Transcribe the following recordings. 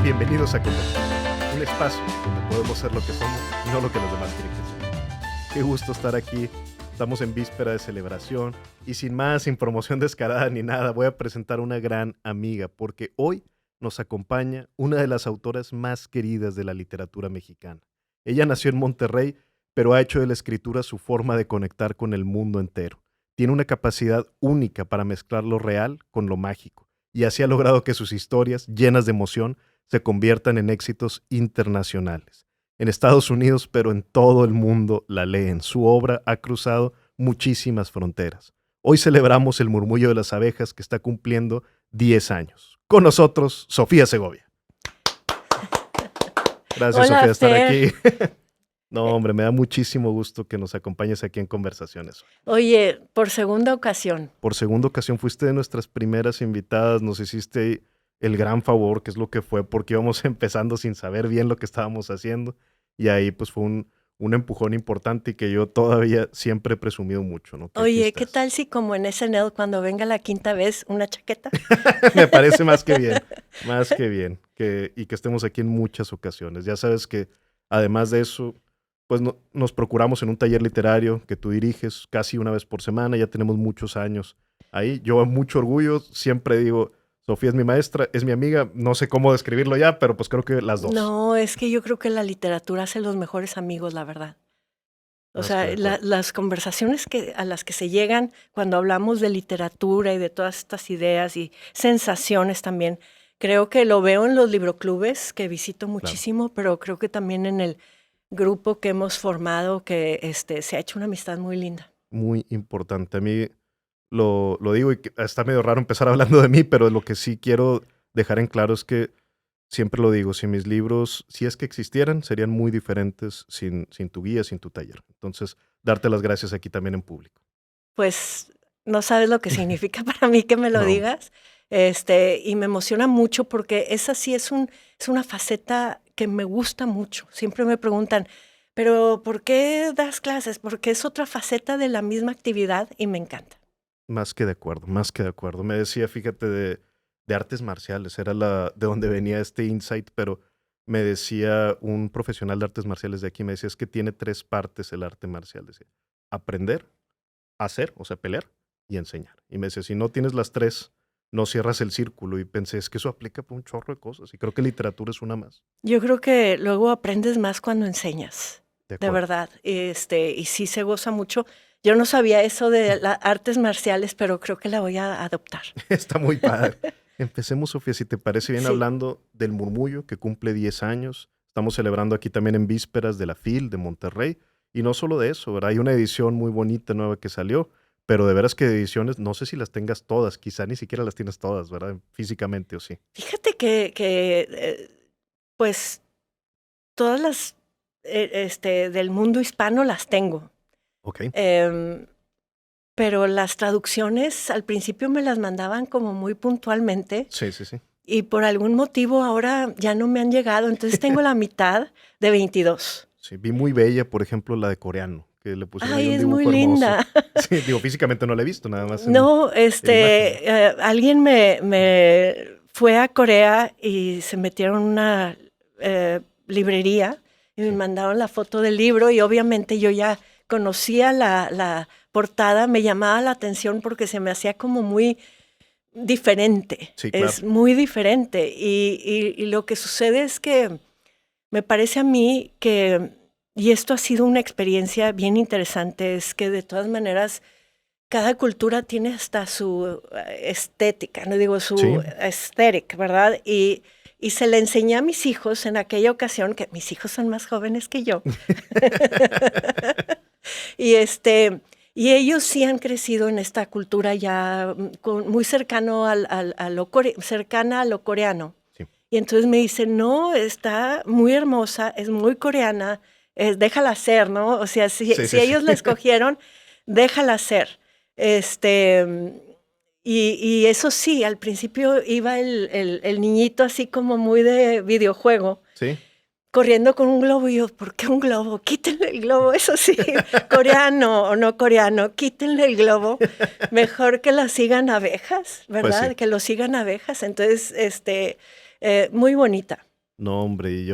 Bienvenidos a Conversar, un espacio donde podemos ser lo que somos y no lo que los demás quieren que seamos. Qué gusto estar aquí. Estamos en víspera de celebración y sin más, sin promoción descarada ni nada, voy a presentar a una gran amiga porque hoy nos acompaña una de las autoras más queridas de la literatura mexicana. Ella nació en Monterrey, pero ha hecho de la escritura su forma de conectar con el mundo entero. Tiene una capacidad única para mezclar lo real con lo mágico y así ha logrado que sus historias, llenas de emoción, se conviertan en éxitos internacionales. En Estados Unidos, pero en todo el mundo la leen. Su obra ha cruzado muchísimas fronteras. Hoy celebramos El murmullo de las abejas, que está cumpliendo 10 años. Con nosotros, Sofía Segovia. Gracias, Hola, Sofía, de estar Fer. aquí. No, hombre, me da muchísimo gusto que nos acompañes aquí en Conversaciones. Oye, por segunda ocasión. Por segunda ocasión fuiste de nuestras primeras invitadas, nos hiciste el gran favor, que es lo que fue, porque íbamos empezando sin saber bien lo que estábamos haciendo, y ahí pues fue un empujón importante y que yo todavía siempre he presumido mucho, ¿no? Que aquí Oye, ¿qué estás. tal si como en SNL cuando venga la quinta vez una chaqueta? Me parece más que bien, y que estemos aquí en muchas ocasiones. Ya sabes que además de eso, pues nos procuramos en un taller literario que tú diriges casi una vez por semana, ya tenemos muchos años ahí. Yo con mucho orgullo siempre digo, Sofía es mi maestra, es mi amiga, no sé cómo describirlo ya, pero pues creo que las dos. No, es que yo creo que la literatura hace los mejores amigos, la verdad. O Más que sea, de acuerdo. las conversaciones a las que se llegan cuando hablamos de literatura y de todas estas ideas y sensaciones también, creo que lo veo en los libroclubes que visito Claro. muchísimo, pero creo que también en el grupo que hemos formado que se ha hecho una amistad muy linda. Muy importante. A mí lo digo y está medio raro empezar hablando de mí, pero lo que sí quiero dejar en claro es que siempre lo digo, si mis libros, si es que existieran, serían muy diferentes sin tu guía, sin tu taller. Entonces, darte las gracias aquí también en público. Pues, no sabes lo que significa para mí que me lo No, digas, y me emociona mucho porque esa sí es una faceta que me gusta mucho. Siempre me preguntan: "¿Pero por qué das clases?", porque es otra faceta de la misma actividad y me encanta. más que de acuerdo, más que de acuerdo. Me decía, fíjate, de artes marciales, era de donde venía este insight, pero me decía un profesional de artes marciales de aquí, me decía, es que tiene 3 partes el arte marcial, decía, aprender, hacer, o sea, pelear y enseñar. Y me decía, si no tienes las 3, no cierras el círculo. Y pensé, es que eso aplica para un chorro de cosas. Y creo que literatura es una más. Yo creo que luego aprendes más cuando enseñas, De de acuerdo. verdad, y sí se goza mucho. Yo no sabía eso de las artes marciales, pero creo que la voy a adoptar. Está muy padre. Empecemos, Sofía, si te parece bien, Sí. hablando del Murmullo, que cumple 10 años. Estamos celebrando aquí también en vísperas de la FIL de Monterrey. Y no solo de eso, ¿verdad? Hay una edición muy bonita nueva que salió, pero de veras que de ediciones, no sé si las tengas todas, quizá ni siquiera las tienes todas, ¿verdad? Físicamente o sí. Fíjate que pues, todas las, del mundo hispano las tengo, Ok. em, pero las traducciones al principio me las mandaban como muy puntualmente Sí, sí, sí. y por algún motivo ahora ya no me han llegado, entonces tengo la mitad de 22. Sí, vi muy bella, por ejemplo, la de coreano, que le pusieron ahí Ay, un es muy dibujo hermoso. linda. Sí, digo, físicamente no la he visto, nada más No, en imagen. alguien me fue a Corea y se metieron en una, librería y me Sí. mandaron la foto del libro y obviamente yo ya conocía la portada, me llamaba la atención porque se me hacía como muy diferente, Sí, claro. es muy diferente. Y lo que sucede es que me parece a mí que, y esto ha sido una experiencia bien interesante, es que de todas maneras cada cultura tiene hasta su estética, no digo Sí. su aesthetic, ¿verdad? Y se le enseñé a mis hijos en aquella ocasión, que mis hijos son más jóvenes que yo. Y y ellos sí han crecido en esta cultura ya muy cercano cercana a lo coreano. Sí. Y entonces me dicen, no, está muy hermosa, es muy coreana, déjala ser, ¿no? O sea, Sí, si sí, sí. ellos la escogieron, déjala ser. Este, y eso sí, al principio iba el niñito así como muy de videojuego, Sí. corriendo con un globo, y yo, ¿por qué un globo? Quítenle el globo, eso sí, coreano o no coreano, quítenle el globo, mejor que la sigan abejas, Pues sí. ¿verdad? Que lo sigan abejas, entonces, muy bonita. No, hombre,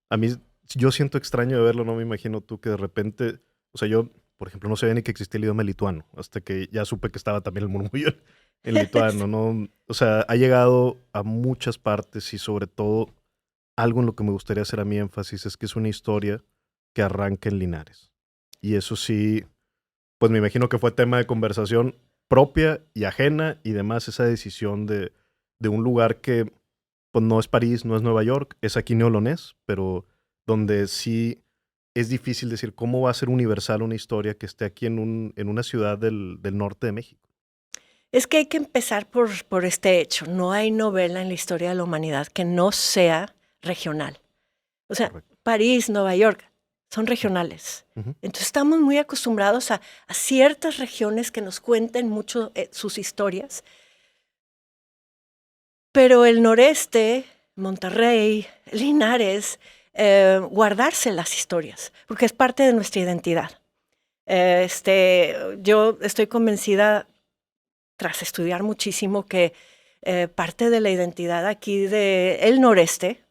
a mí, yo siento extraño de verlo, no me imagino tú que de repente, o sea, yo, por ejemplo, no sabía ni que existía el idioma lituano, hasta que ya supe que estaba también el murmullo en lituano, ¿no? O sea, ha llegado a muchas partes y sobre todo, algo en lo que me gustaría hacer a mí énfasis es que es una historia que arranca en Linares. Y eso sí, pues me imagino que fue tema de conversación propia y ajena y demás esa decisión de un lugar que pues no es París, no es Nueva York, es aquí neolonés, pero donde sí es difícil decir cómo va a ser universal una historia que esté aquí en una ciudad del norte de México. Es que hay que empezar por este hecho. No hay novela en la historia de la humanidad que no sea regional. O sea, Correcto. París, Nueva York, son regionales. Ujú. Entonces estamos muy acostumbrados a ciertas regiones que nos cuenten mucho sus historias, pero el noreste, Monterrey, Linares, guardarse las historias, porque es parte de nuestra identidad. Yo estoy convencida, tras estudiar muchísimo, que parte de la identidad aquí del noreste,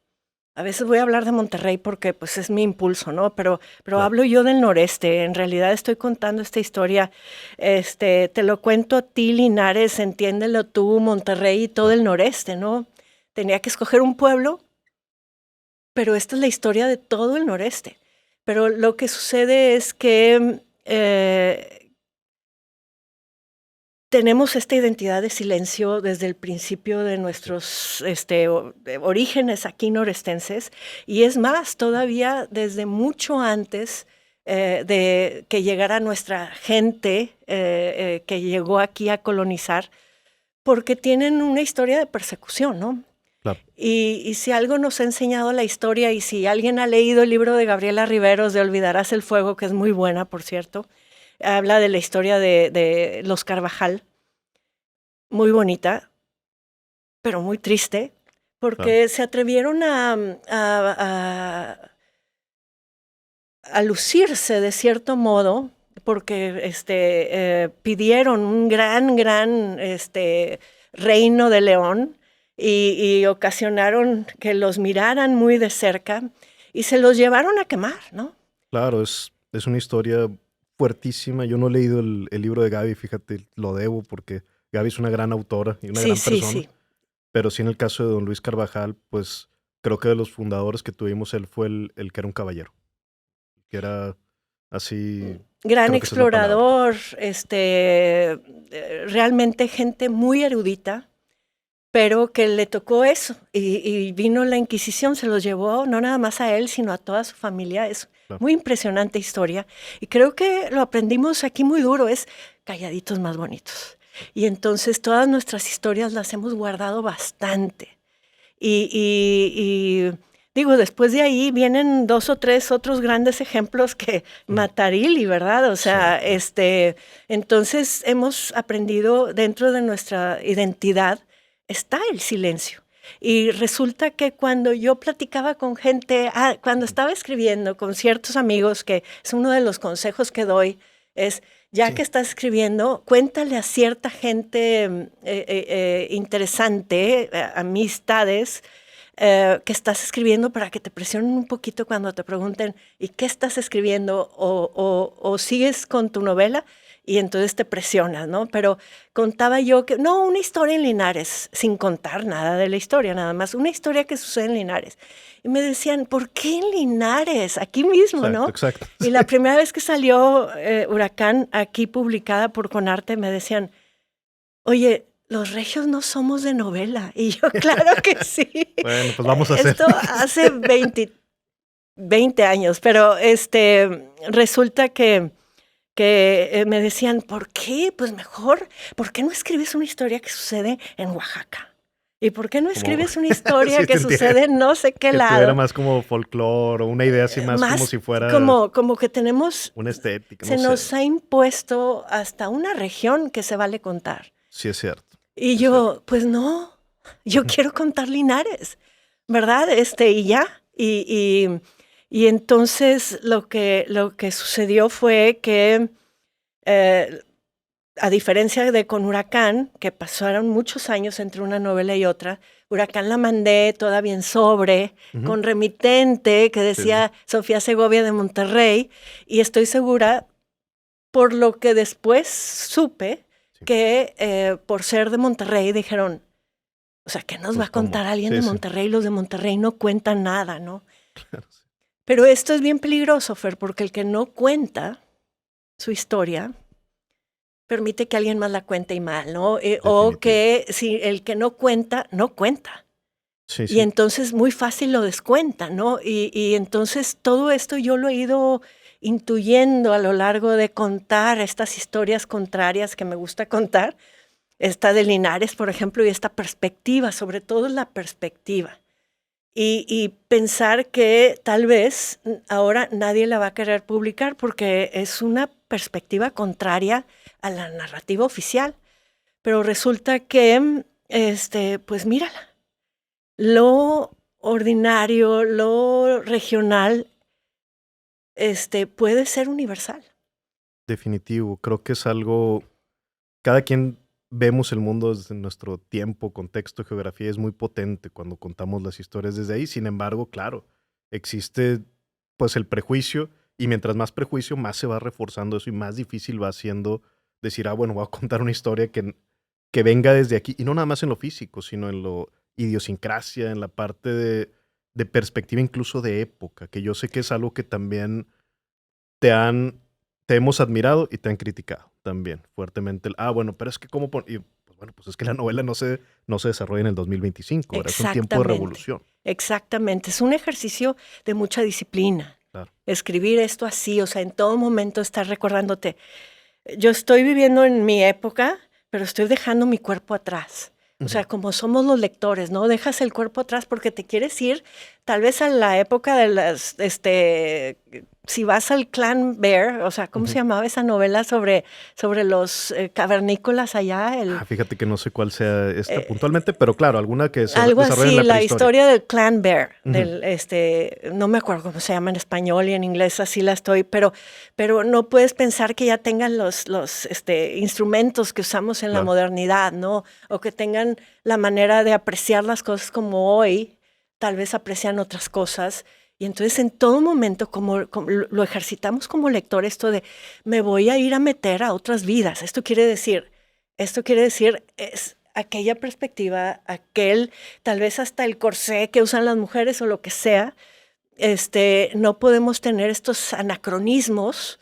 a veces voy a hablar de Monterrey porque pues es mi impulso, ¿no? Pero Claro. hablo yo del noreste. En realidad estoy contando esta historia. Te lo cuento a ti, Linares, entiéndelo tú, Monterrey y todo Claro. el noreste, ¿no? Tenía que escoger un pueblo, pero esta es la historia de todo el noreste. Pero lo que sucede es que tenemos esta identidad de silencio desde el principio de Sí. nuestros orígenes aquí norestenses, y es más, todavía desde mucho antes de que llegara nuestra gente que llegó aquí a colonizar, porque tienen una historia de persecución, ¿no? Claro. Y si algo nos ha enseñado la historia, y si alguien ha leído el libro de Gabriela Riveros de Olvidarás el fuego, que es muy buena, por cierto, habla de la historia de los Carvajal, muy bonita, pero muy triste, Claro. porque se atrevieron a lucirse de cierto modo, porque pidieron un gran reino de León, y ocasionaron que los miraran muy de cerca y se los llevaron a quemar, ¿no? Claro, es una historia fuertísima. Yo no he leído el libro de Gaby, fíjate, lo debo porque Gaby es una gran autora y una Sí, gran sí, persona. sí. Pero sí en el caso de don Luis Carvajal, pues creo que de los fundadores que tuvimos, él fue el que era un caballero, que era así, Gran creo que esa es la palabra. explorador, realmente gente muy erudita, pero que le tocó eso, y vino la Inquisición, se los llevó no nada más a él, sino a toda su familia. Es Claro. muy impresionante historia, y creo que lo aprendimos aquí muy duro, es calladitos más bonitos. Y entonces todas nuestras historias las hemos guardado bastante. Y digo, después de ahí vienen 2 o 3 otros grandes ejemplos que Ujú. Matarili, ¿verdad? O Sí, sea, claro. entonces hemos aprendido dentro de nuestra identidad está el silencio. Y resulta que cuando yo platicaba con gente, cuando Ujú. estaba escribiendo con ciertos amigos, que es uno de los consejos que doy, es, ya Sí, que estás escribiendo, cuéntale a cierta gente interesante, amistades, que estás escribiendo, para que te presionen un poquito cuando te pregunten, ¿y qué estás escribiendo? O sigues con tu novela, y entonces te presionas, ¿no? Pero contaba yo que, no, una historia en Linares, sin contar nada de la historia, nada más, una historia que sucede en Linares. Y me decían, ¿por qué en Linares? Aquí mismo, exacto, ¿no? exacto. Y la primera vez que salió Huracán, aquí publicada por Conarte, me decían, oye, los regios no somos de novela. Y yo, claro que sí. Bueno, pues vamos a hacer. Esto hace 20 años, pero resulta que me decían, ¿por qué? Pues mejor, ¿por qué no escribes una historia que sucede en Oaxaca? ¿Y por qué no Como escribes una historia sí, te que entiendo. sucede en no sé qué Que tuviera lado? más como folclore o una idea así más como Más si fuera como que tenemos, una estética, se no sé. nos ha impuesto hasta una región que se vale contar. Sí es cierto, Y sí es cierto. yo, pues no, yo quiero contar Linares, ¿verdad? Y ya. Y entonces lo que sucedió fue que a diferencia de con Huracán, que pasaron muchos años entre una novela y otra, Huracán la mandé toda bien sobre, con remitente, que decía Sofía Segovia de Monterrey, y estoy segura, por lo que después supe, que por ser de Monterrey dijeron, o sea, ¿qué nos va a contar alguien de Monterrey? Los de Monterrey no cuentan nada, ¿no? Claro, sí. Pero esto es bien peligroso, Fer, porque el que no cuenta su historia permite que alguien más la cuente y mal, ¿no? O que si el que no cuenta, no cuenta. Sí, y entonces muy fácil lo descuenta, ¿no? Y entonces todo esto yo lo he ido intuyendo a lo largo de contar estas historias contrarias que me gusta contar. Esta de Linares, por ejemplo, y esta perspectiva, sobre todo la perspectiva. Y pensar que tal vez ahora nadie la va a querer publicar porque es una perspectiva contraria a la narrativa oficial. Pero resulta que, pues mírala, lo ordinario, lo regional, puede ser universal. Definitivo, creo que es algo, cada quien vemos el mundo desde nuestro tiempo, contexto, geografía, es muy potente cuando contamos las historias desde ahí. Sin embargo, claro, existe pues el prejuicio, y mientras más prejuicio, más se va reforzando eso y más difícil va siendo decir, bueno, voy a contar una historia que venga desde aquí, y no nada más en lo físico, sino en lo idiosincrasia, en la parte de perspectiva incluso de época, que yo sé que es algo que también te hemos admirado y te han criticado también fuertemente. Bueno, pero es que cómo pues es que la novela no se desarrolla en el 2025, ahora es un tiempo de revolución. Exactamente, es un ejercicio de mucha disciplina. Claro. Escribir esto así, o sea, en todo momento estar recordándote, yo estoy viviendo en mi época, pero estoy dejando mi cuerpo atrás. O sea, como somos los lectores, ¿no? Dejas el cuerpo atrás porque te quieres ir tal vez a la época de las, si vas al Clan Bear, o sea, ¿cómo se llamaba esa novela sobre los cavernícolas allá? Fíjate que no sé cuál sea esta puntualmente, pero claro, alguna que se algo desarrolla así, en la historia del Clan Bear, no me acuerdo cómo se llama en español y en inglés, así la estoy, pero no puedes pensar que ya tengan los instrumentos que usamos en la modernidad, ¿no? O que tengan la manera de apreciar las cosas como hoy, tal vez aprecian otras cosas. Y entonces en todo momento, como lo ejercitamos como lector, esto de me voy a ir a meter a otras vidas. Esto quiere decir, es aquella perspectiva, tal vez hasta el corsé que usan las mujeres o lo que sea, no podemos tener estos anacronismos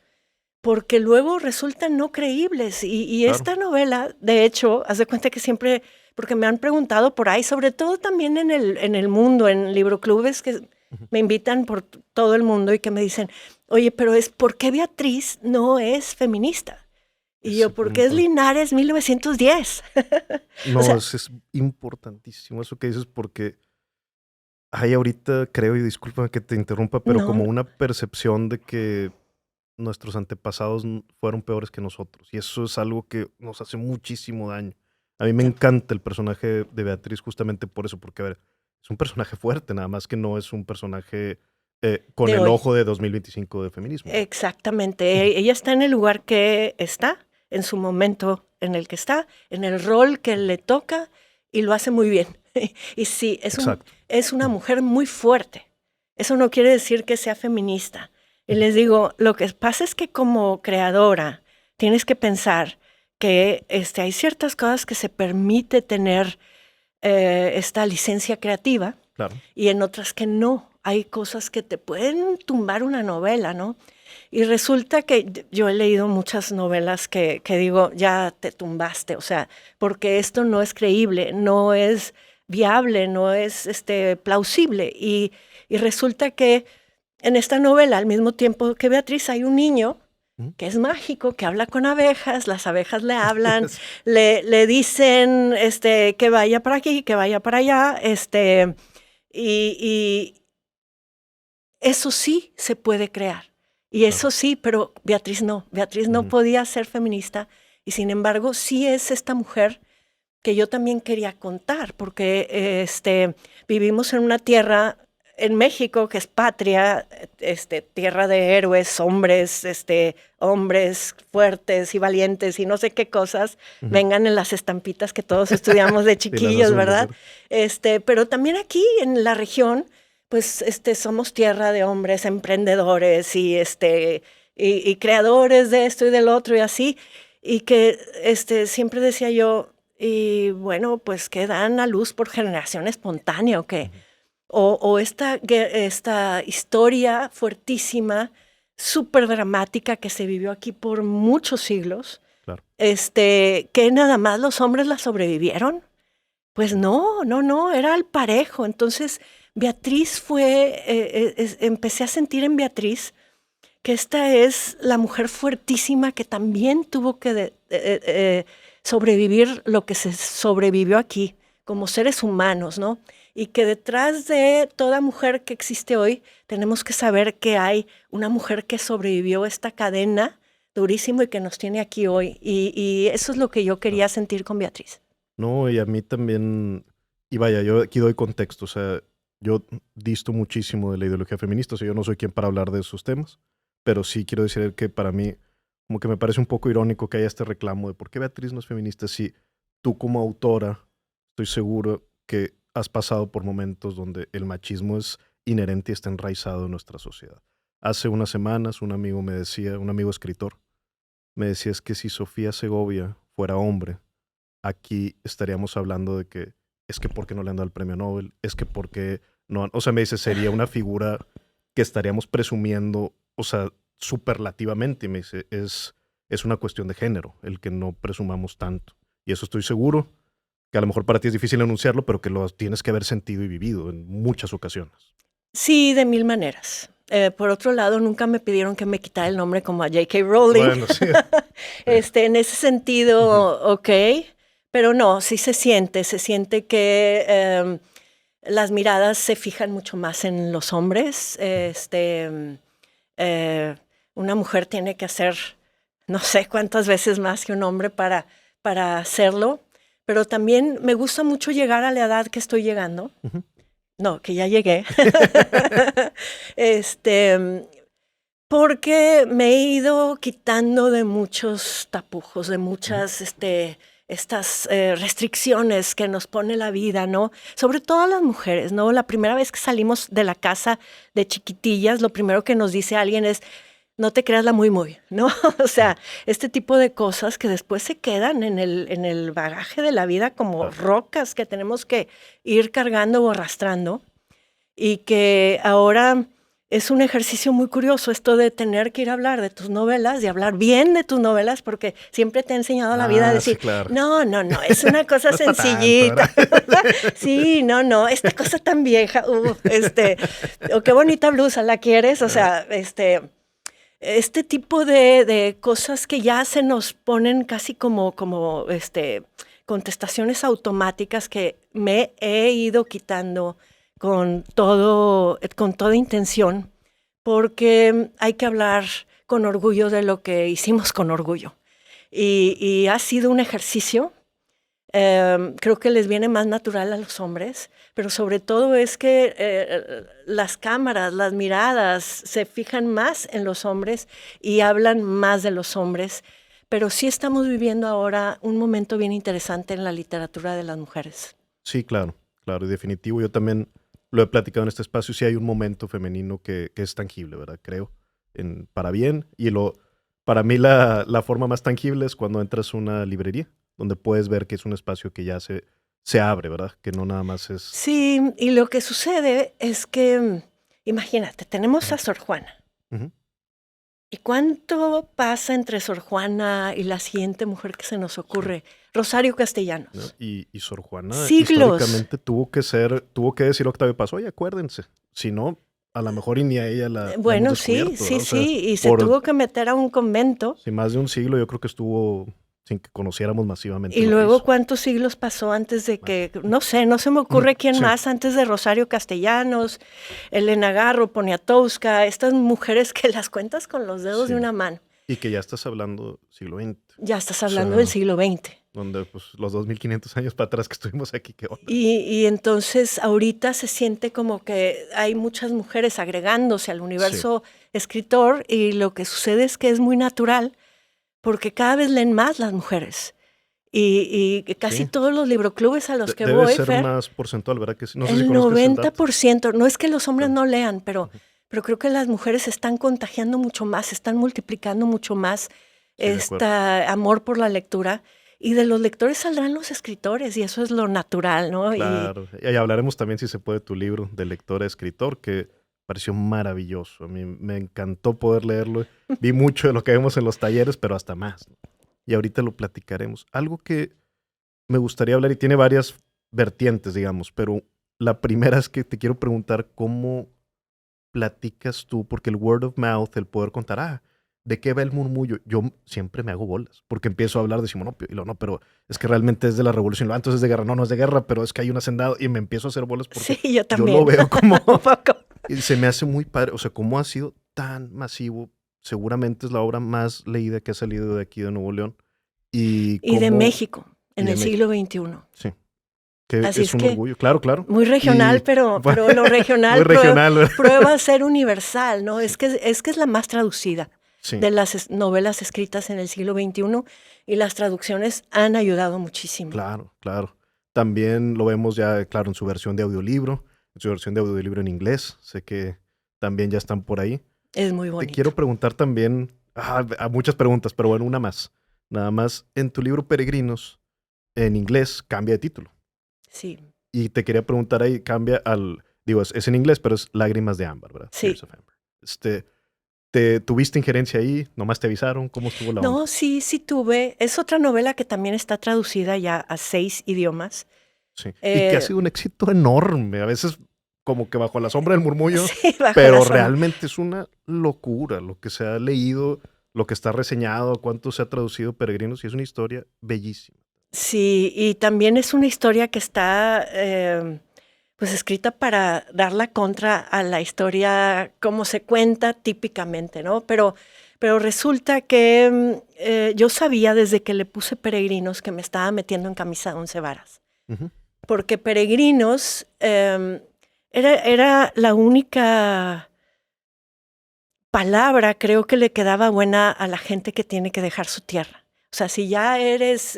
porque luego resultan no creíbles. Y esta novela, de hecho, haz de cuenta que siempre, porque me han preguntado por ahí, sobre todo también en el mundo, en libroclubes que me invitan por todo el mundo y que me dicen, oye, pero ¿por qué Beatriz no es feminista? Y yo, porque es Linares 1910. No, es importantísimo eso que dices, porque hay ahorita, creo, y discúlpame que te interrumpa, pero como una percepción de que nuestros antepasados fueron peores que nosotros. Y eso es algo que nos hace muchísimo daño. A mí me encanta el personaje de Beatriz justamente por eso, porque, a ver, es un personaje fuerte, nada más que no es un personaje con el ojo de 2025 de feminismo. Exactamente. Ella está en el lugar que está, en su momento en el que está, en el rol que le toca, y lo hace muy bien. Y sí, es una mujer muy fuerte. Eso no quiere decir que sea feminista. Y les digo, lo que pasa es que como creadora tienes que pensar que hay ciertas cosas que se permite tener esta licencia creativa, claro, y en otras que no. Hay cosas que te pueden tumbar una novela, ¿no? Y resulta que yo he leído muchas novelas que digo, ya te tumbaste, o sea, porque esto no es creíble, no es viable, no es plausible. Y resulta que en esta novela, al mismo tiempo que Beatriz, hay un niño que es mágico, que habla con abejas, las abejas le hablan, le dicen que vaya para aquí, que vaya para allá, y eso sí se puede crear. Y eso sí, pero Beatriz no podía ser feminista, y sin embargo sí es esta mujer que yo también quería contar, porque vivimos en una tierra en México, que es patria, tierra de héroes, hombres, hombres fuertes y valientes y no sé qué cosas, vengan en las estampitas que todos estudiamos de chiquillos, azules, ¿verdad? Pero también aquí en la región, pues somos tierra de hombres emprendedores y creadores de esto y del otro y así, y que siempre decía yo, y bueno, pues que dan a luz por generación espontánea o qué. O esta historia fuertísima, súper dramática que se vivió aquí por muchos siglos, Claro. que nada más los hombres la sobrevivieron. Pues no, era al parejo. Entonces, Beatriz empecé a sentir en Beatriz que esta es la mujer fuertísima que también tuvo que sobrevivir lo que se sobrevivió aquí, como seres humanos, ¿no? Y que detrás de toda mujer que existe hoy, tenemos que saber que hay una mujer que sobrevivió esta cadena durísimo y que nos tiene aquí hoy. Y eso es lo que yo quería sentir con Beatriz. No, y a mí también, y vaya, yo aquí doy contexto, o sea, yo disto muchísimo de la ideología feminista, o sea, yo no soy quien para hablar de esos temas, pero sí quiero decir que para mí, como que me parece un poco irónico que haya este reclamo de por qué Beatriz no es feminista si tú como autora, estoy seguro que has pasado por momentos donde el machismo es inherente y está enraizado en nuestra sociedad. Hace unas semanas un amigo me decía, un amigo escritor, me decía es que si Sofía Segovia fuera hombre, aquí estaríamos hablando de que es que por qué no le han dado el premio Nobel, es que por qué no, o sea, me dice, sería una figura que estaríamos presumiendo, o sea, superlativamente, y me dice, es una cuestión de género, el que no presumamos tanto. Y eso estoy seguro, que a lo mejor para ti es difícil anunciarlo, pero que lo tienes que haber sentido y vivido en muchas ocasiones. Sí, de mil maneras. Por otro lado, nunca me pidieron que me quitara el nombre como a J.K. Rowling. Bueno, sí. En ese sentido, ok, pero no, sí se siente que las miradas se fijan mucho más en los hombres. Una mujer tiene que hacer no sé cuántas veces más que un hombre para hacerlo, pero también me gusta mucho llegar a la edad que estoy llegando. No, que ya llegué. Porque me he ido quitando de muchos tapujos, de muchas estas restricciones que nos pone la vida, ¿no? Sobre todo a las mujeres, ¿no? La primera vez que salimos de la casa de chiquitillas, lo primero que nos dice alguien es, no te creas la muy, ¿no? O sea, este tipo de cosas que después se quedan en el bagaje de la vida como rocas que tenemos que ir cargando o arrastrando. Y que ahora es un ejercicio muy curioso esto de tener que ir a hablar de tus novelas, de hablar bien de tus novelas, porque siempre te ha enseñado la vida a decir, sí, claro. no, es una cosa no sencillita. Sí, no, esta cosa tan vieja, o qué bonita blusa, ¿la quieres? O sea, este tipo de cosas que ya se nos ponen casi como contestaciones automáticas que me he ido quitando con toda intención, porque hay que hablar con orgullo de lo que hicimos con orgullo. Y ha sido un ejercicio, creo que les viene más natural a los hombres, pero sobre todo es que las cámaras, las miradas se fijan más en los hombres y hablan más de los hombres, pero sí estamos viviendo ahora un momento bien interesante en la literatura de las mujeres. Sí, claro, y definitivo. Yo también lo he platicado en este espacio, sí hay un momento femenino que es tangible, ¿verdad? Creo, para bien. Y para mí la forma más tangible es cuando entras a una librería, donde puedes ver que es un espacio que ya se abre, ¿verdad? Que no nada más es... Sí, y lo que sucede es que, imagínate, tenemos a Sor Juana. ¿Y cuánto pasa entre Sor Juana y la siguiente mujer que se nos ocurre? Rosario Castellanos. ¿No? Y Sor Juana siglos. Históricamente tuvo que decir Octavio Paz, oye, acuérdense, si no, a lo mejor ni a ella la bueno, hemos sí, ¿verdad? sí, O sea, y se tuvo que meter a un convento. Sí, más de un siglo yo creo que estuvo sin que conociéramos masivamente. Y luego, ¿cuántos siglos pasó antes de que, no sé, no se me ocurre quién más, antes de Rosario Castellanos, Elena Garro, Poniatowska, estas mujeres que las cuentas con los dedos de una mano? Y que ya estás hablando siglo XX. Ya estás hablando del siglo XX. Donde pues los 2500 años para atrás que estuvimos aquí, ¿qué onda? Y entonces ahorita se siente como que hay muchas mujeres agregándose al universo escritor y lo que sucede es que es muy natural porque cada vez leen más las mujeres. Y casi todos los libroclubes a los que debe voy, ser Fer, más porcentual, ¿verdad? Que sí. No sé si el conozcas el dato. 90%, no es que los hombres Claro. no lean, pero creo que las mujeres se están contagiando mucho más, se están multiplicando mucho más Sí, de este acuerdo. amor por la lectura. Y de los lectores saldrán los escritores, y eso es lo natural, ¿no? Claro. Y hablaremos también, si se puede, tu libro de lector a escritor, que pareció maravilloso. A mí me encantó poder leerlo. Vi mucho de lo que vemos en los talleres, pero hasta más, ¿no? Y ahorita lo platicaremos. Algo que me gustaría hablar, y tiene varias vertientes, digamos, pero la primera es que te quiero preguntar cómo platicas tú, porque el word of mouth, el poder contar, ¿de qué va el murmullo? Yo siempre me hago bolas, porque empiezo a hablar de Simonopio, y lo no, pero es que realmente es de la revolución, entonces es de guerra, no es de guerra, pero es que hay un hacendado, y me empiezo a hacer bolas porque Sí, yo yo lo también. veo como, Un poco. y se me hace muy padre, o sea, cómo ha sido tan masivo, seguramente es la obra más leída que ha salido de aquí de Nuevo León, y Y de cómo, México, y en de el México, siglo XXI. sí, que Así es es un que orgullo, claro, claro, muy regional, y pero lo muy regional regional, ¿verdad? prueba a ser universal, ¿no? Sí, Es que es la más traducida sí. de las novelas escritas en el siglo XXI y las traducciones han ayudado muchísimo. Claro, claro. También lo vemos ya, claro, en su versión de audiolibro, en inglés. Sé que también ya están por ahí. Es muy Te bonito. quiero preguntar también, a muchas preguntas, pero bueno, una más. Nada más, en tu libro Peregrinos, en inglés, cambia de título. Sí, Y te quería preguntar ahí, cambia digo, es en inglés, pero es Lágrimas de Ámbar, ¿verdad? sí. Tears of Amber. ¿Tuviste injerencia ahí? ¿Nomás te avisaron? ¿Cómo estuvo la onda? No, sí tuve. Es otra novela que también está traducida ya a 6 idiomas. Sí. Y que ha Eh, sido un éxito enorme. A veces como que bajo la sombra del murmullo, sí, bajo la pero sombra. realmente es una locura lo que se ha leído, lo que está reseñado, cuánto se ha traducido Peregrinos, y es una historia bellísima. Sí, y también es una historia que está pues escrita para dar la contra a la historia como se cuenta típicamente, ¿no? Pero resulta que yo sabía desde que le puse Peregrinos que me estaba metiendo en camisa de 11 varas. Ujú. Porque Peregrinos era la única palabra, creo que le quedaba buena a la gente que tiene que dejar su tierra. O sea, si ya eres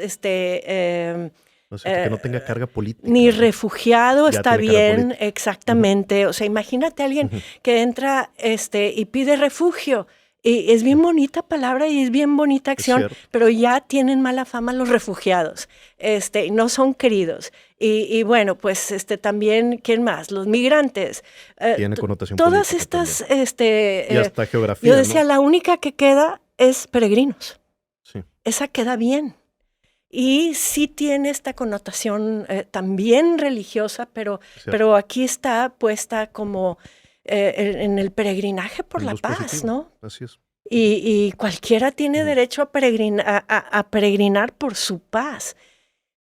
O sea, que no tenga carga política, ni ¿verdad? refugiado Ya está tiene carga bien, política. Ujú, exactamente. O sea, imagínate a alguien ujú, que entra y pide refugio. Y es bien ujú. bonita palabra y es bien bonita Es acción, cierto. pero ya tienen mala fama los refugiados. No son queridos. Y bueno, pues también, ¿quién más? Los migrantes. Tiene connotación Todas política estas, también. Y hasta yo geografía, decía, ¿no? la única que queda es peregrinos. Sí, Esa queda bien. Y sí tiene esta connotación también religiosa, es cierto. pero aquí está puesta como en el peregrinaje por En la luz paz, positiva. ¿no? Así es. Y cualquiera tiene Ujú. derecho a peregrinar por su paz.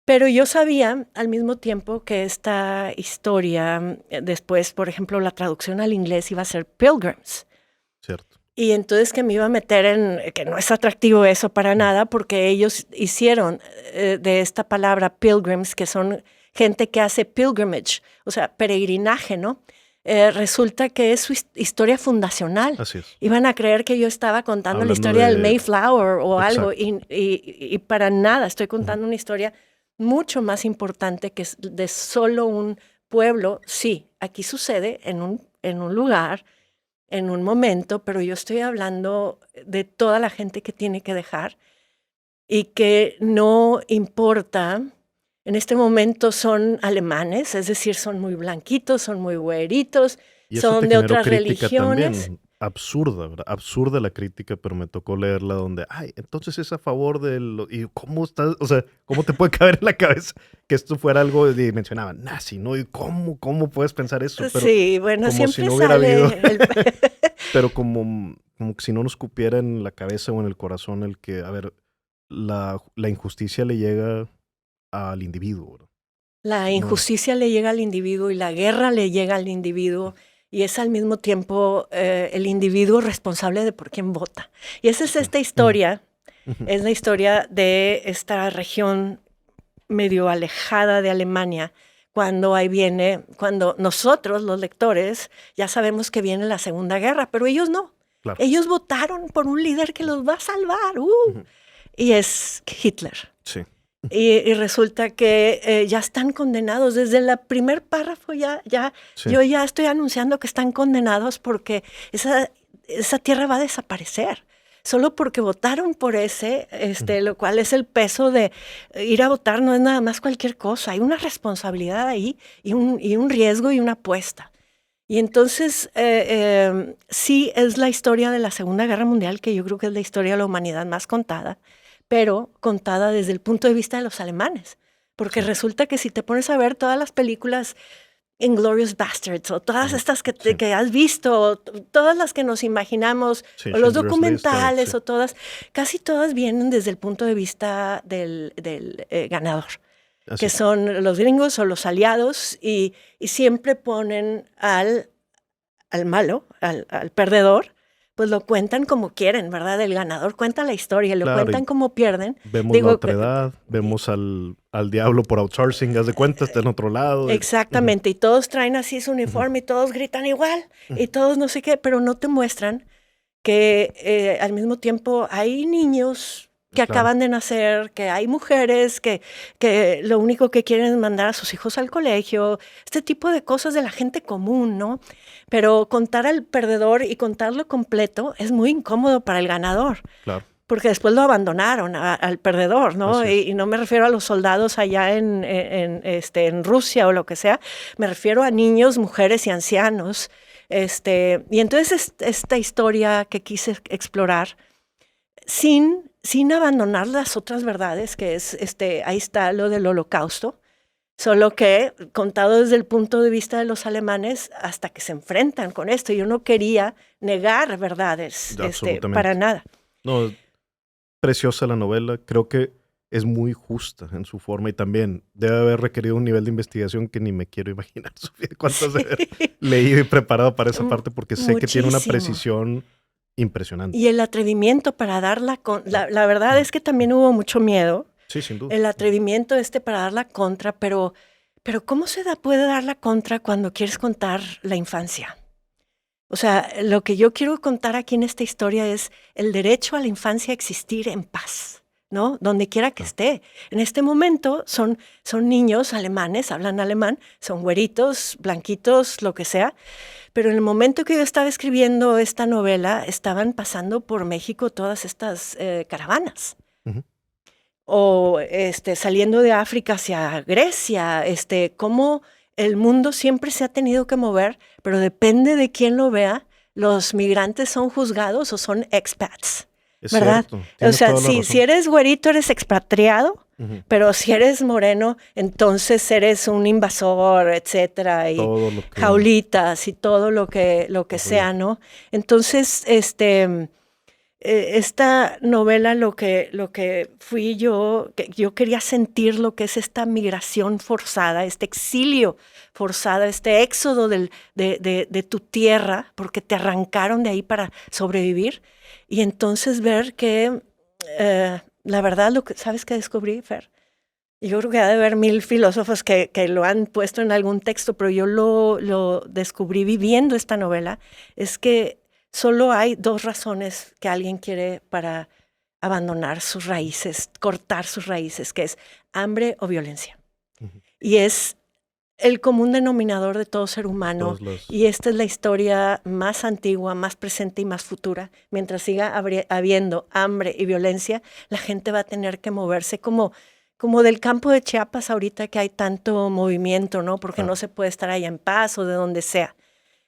Pero yo sabía al mismo tiempo que esta historia, después, por ejemplo, la traducción al inglés iba a ser Pilgrims. Cierto. Y entonces que me iba a meter que no es atractivo eso para nada, porque ellos hicieron de esta palabra pilgrims, que son gente que hace pilgrimage, o sea, peregrinaje, ¿no? Resulta que es su historia fundacional. Así es. Iban a creer que yo estaba contando la Hablando historia del de... Mayflower o algo, Exacto. y para nada, estoy Ujú. contando una historia mucho más importante que es de solo un pueblo. Sí, aquí sucede en un lugar, en un momento, pero yo estoy hablando de toda la gente que tiene que dejar y que no importa. En este momento son alemanes, es decir, son muy blanquitos, son muy güeritos, Y eso te son de generó otras crítica religiones. también. Absurda, ¿verdad? Absurda la crítica, pero me tocó leerla donde, entonces es a favor de lo... ¿Y cómo estás? O sea, ¿cómo te puede caber en la cabeza que esto fuera algo mencionaban nazi, ¿no? ¿Y cómo puedes pensar eso? Pero Sí, bueno, como si siempre no hubiera habido, sale el... pero como que si no nos cupiera en la cabeza o en el corazón el que, a ver, la injusticia le llega al individuo, ¿verdad? La No. injusticia le llega al individuo y la guerra le llega al individuo y es al mismo tiempo el individuo responsable de por quién vota. Y esa es Sí. esta Ujú, historia, ujú. es la historia de esta región medio alejada de Alemania, cuando cuando nosotros, los lectores, ya sabemos que viene la Segunda Guerra, pero ellos no. Claro. Ellos votaron por un líder que los va a salvar. Y es Hitler. Sí. Y resulta que ya están condenados. Desde el primer párrafo Sí. yo ya estoy anunciando que están condenados porque esa tierra va a desaparecer. Solo porque votaron por lo cual es el peso de ir a votar, no es nada más cualquier cosa. Hay una responsabilidad ahí y un riesgo y una apuesta. Y entonces sí es la historia de la Segunda Guerra Mundial, que yo creo que es la historia de la humanidad más contada, pero contada desde el punto de vista de los alemanes. Porque resulta que si te pones a ver todas las películas Inglourious Basterds o todas estas que has visto, todas las que nos imaginamos, o los documentales o todas, casi todas vienen desde el punto de vista del ganador, que son los gringos o los aliados, y siempre ponen al malo, al perdedor, pues lo cuentan como quieren, ¿verdad? El ganador cuenta la historia, lo cuentan como pierden. Vemos la otra edad, vemos al diablo por outsourcing, haz de cuenta, está en otro lado. Exactamente, y todos traen así su uniforme y todos gritan igual, y todos no sé qué, pero no te muestran que al mismo tiempo hay niños que acaban de nacer, que hay mujeres que lo único que quieren es mandar a sus hijos al colegio, este tipo de cosas de la gente común, ¿no? Pero contar al perdedor y contarlo completo es muy incómodo para el ganador. Claro. Porque después lo abandonaron al perdedor, ¿no? Y no me refiero a los soldados allá en Rusia o lo que sea, me refiero a niños, mujeres y ancianos. Y entonces esta historia que quise explorar sin abandonar las otras verdades, que es, ahí está lo del Holocausto, solo que contado desde el punto de vista de los alemanes hasta que se enfrentan con esto. Yo no quería negar verdades para nada. No, preciosa la novela, creo que es muy justa en su forma y también debe haber requerido un nivel de investigación que ni me quiero imaginar, Sofía, cuántas de haber leído y preparado para esa parte, porque sé que tiene una precisión impresionante. Y el atrevimiento para darla la verdad es que también hubo mucho miedo. Sí, sin duda. El atrevimiento para dar la contra, pero ¿cómo puede dar la contra cuando quieres contar la infancia? O sea, lo que yo quiero contar aquí en esta historia es el derecho a la infancia a existir en paz, ¿no? Donde quiera que esté. En este momento son niños alemanes, hablan alemán, son güeritos, blanquitos, lo que sea. Pero en el momento que yo estaba escribiendo esta novela, estaban pasando por México todas estas caravanas. O saliendo de África hacia Grecia, cómo el mundo siempre se ha tenido que mover, pero depende de quién lo vea, los migrantes son juzgados o son expats, ¿verdad? O sea, si eres güerito, eres expatriado, pero si eres moreno, entonces eres un invasor, etcétera, y jaulitas y todo lo que sea, ¿no? Entonces, esta novela lo que fui yo quería sentir lo que es esta migración forzada, este exilio forzado, este éxodo de tu tierra, porque te arrancaron de ahí para sobrevivir, y entonces ver que la verdad, ¿sabes qué descubrí, Fer? Yo creo que ha de haber 1000 filósofos que lo han puesto en algún texto, pero yo lo descubrí viviendo esta novela, es que solo hay 2 razones que alguien quiere para abandonar sus raíces, cortar sus raíces, que es hambre o violencia. Y es el común denominador de todo ser humano. Y esta es la historia más antigua, más presente y más futura. Mientras siga habiendo hambre y violencia, la gente va a tener que moverse como del campo de Chiapas ahorita, que hay tanto movimiento, ¿no? Porque no se puede estar allá en paz o de donde sea.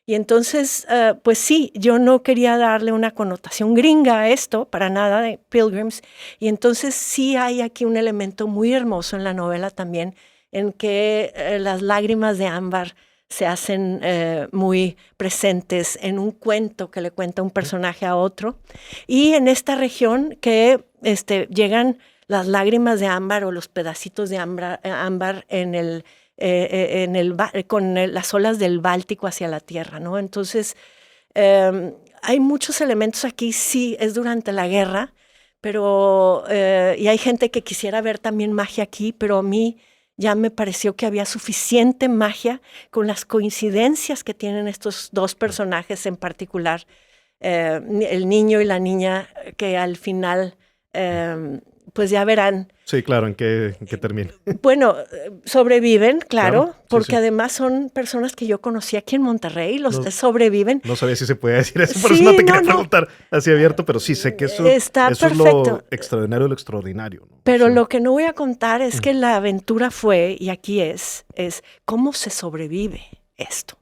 Y entonces, pues sí, yo no quería darle una connotación gringa a esto, para nada, de Pilgrims. Y entonces sí hay aquí un elemento muy hermoso en la novela también, en que las lágrimas de Ámbar se hacen muy presentes en un cuento que le cuenta un personaje a otro. Y en esta región que llegan las lágrimas de Ámbar o los pedacitos de ámbar con las olas del Báltico hacia la tierra, ¿no? Entonces, hay muchos elementos aquí, sí, es durante la guerra, y hay gente que quisiera ver también magia aquí, pero a mí ya me pareció que había suficiente magia con las coincidencias que tienen estos dos personajes en particular, el niño y la niña, que al final, pues ya verán. Sí, claro, ¿en qué termina? Bueno, sobreviven, claro, Sí, porque sí. además son personas que yo conocí aquí en Monterrey, sobreviven. No sabía si se podía decir eso, por Sí, eso no te quería preguntar así abierto, pero sí, sé que Está eso es perfecto. lo extraordinario de lo extraordinario, ¿no? Pero Sí. lo que no voy a contar es que la aventura fue, y aquí es cómo se sobrevive esto.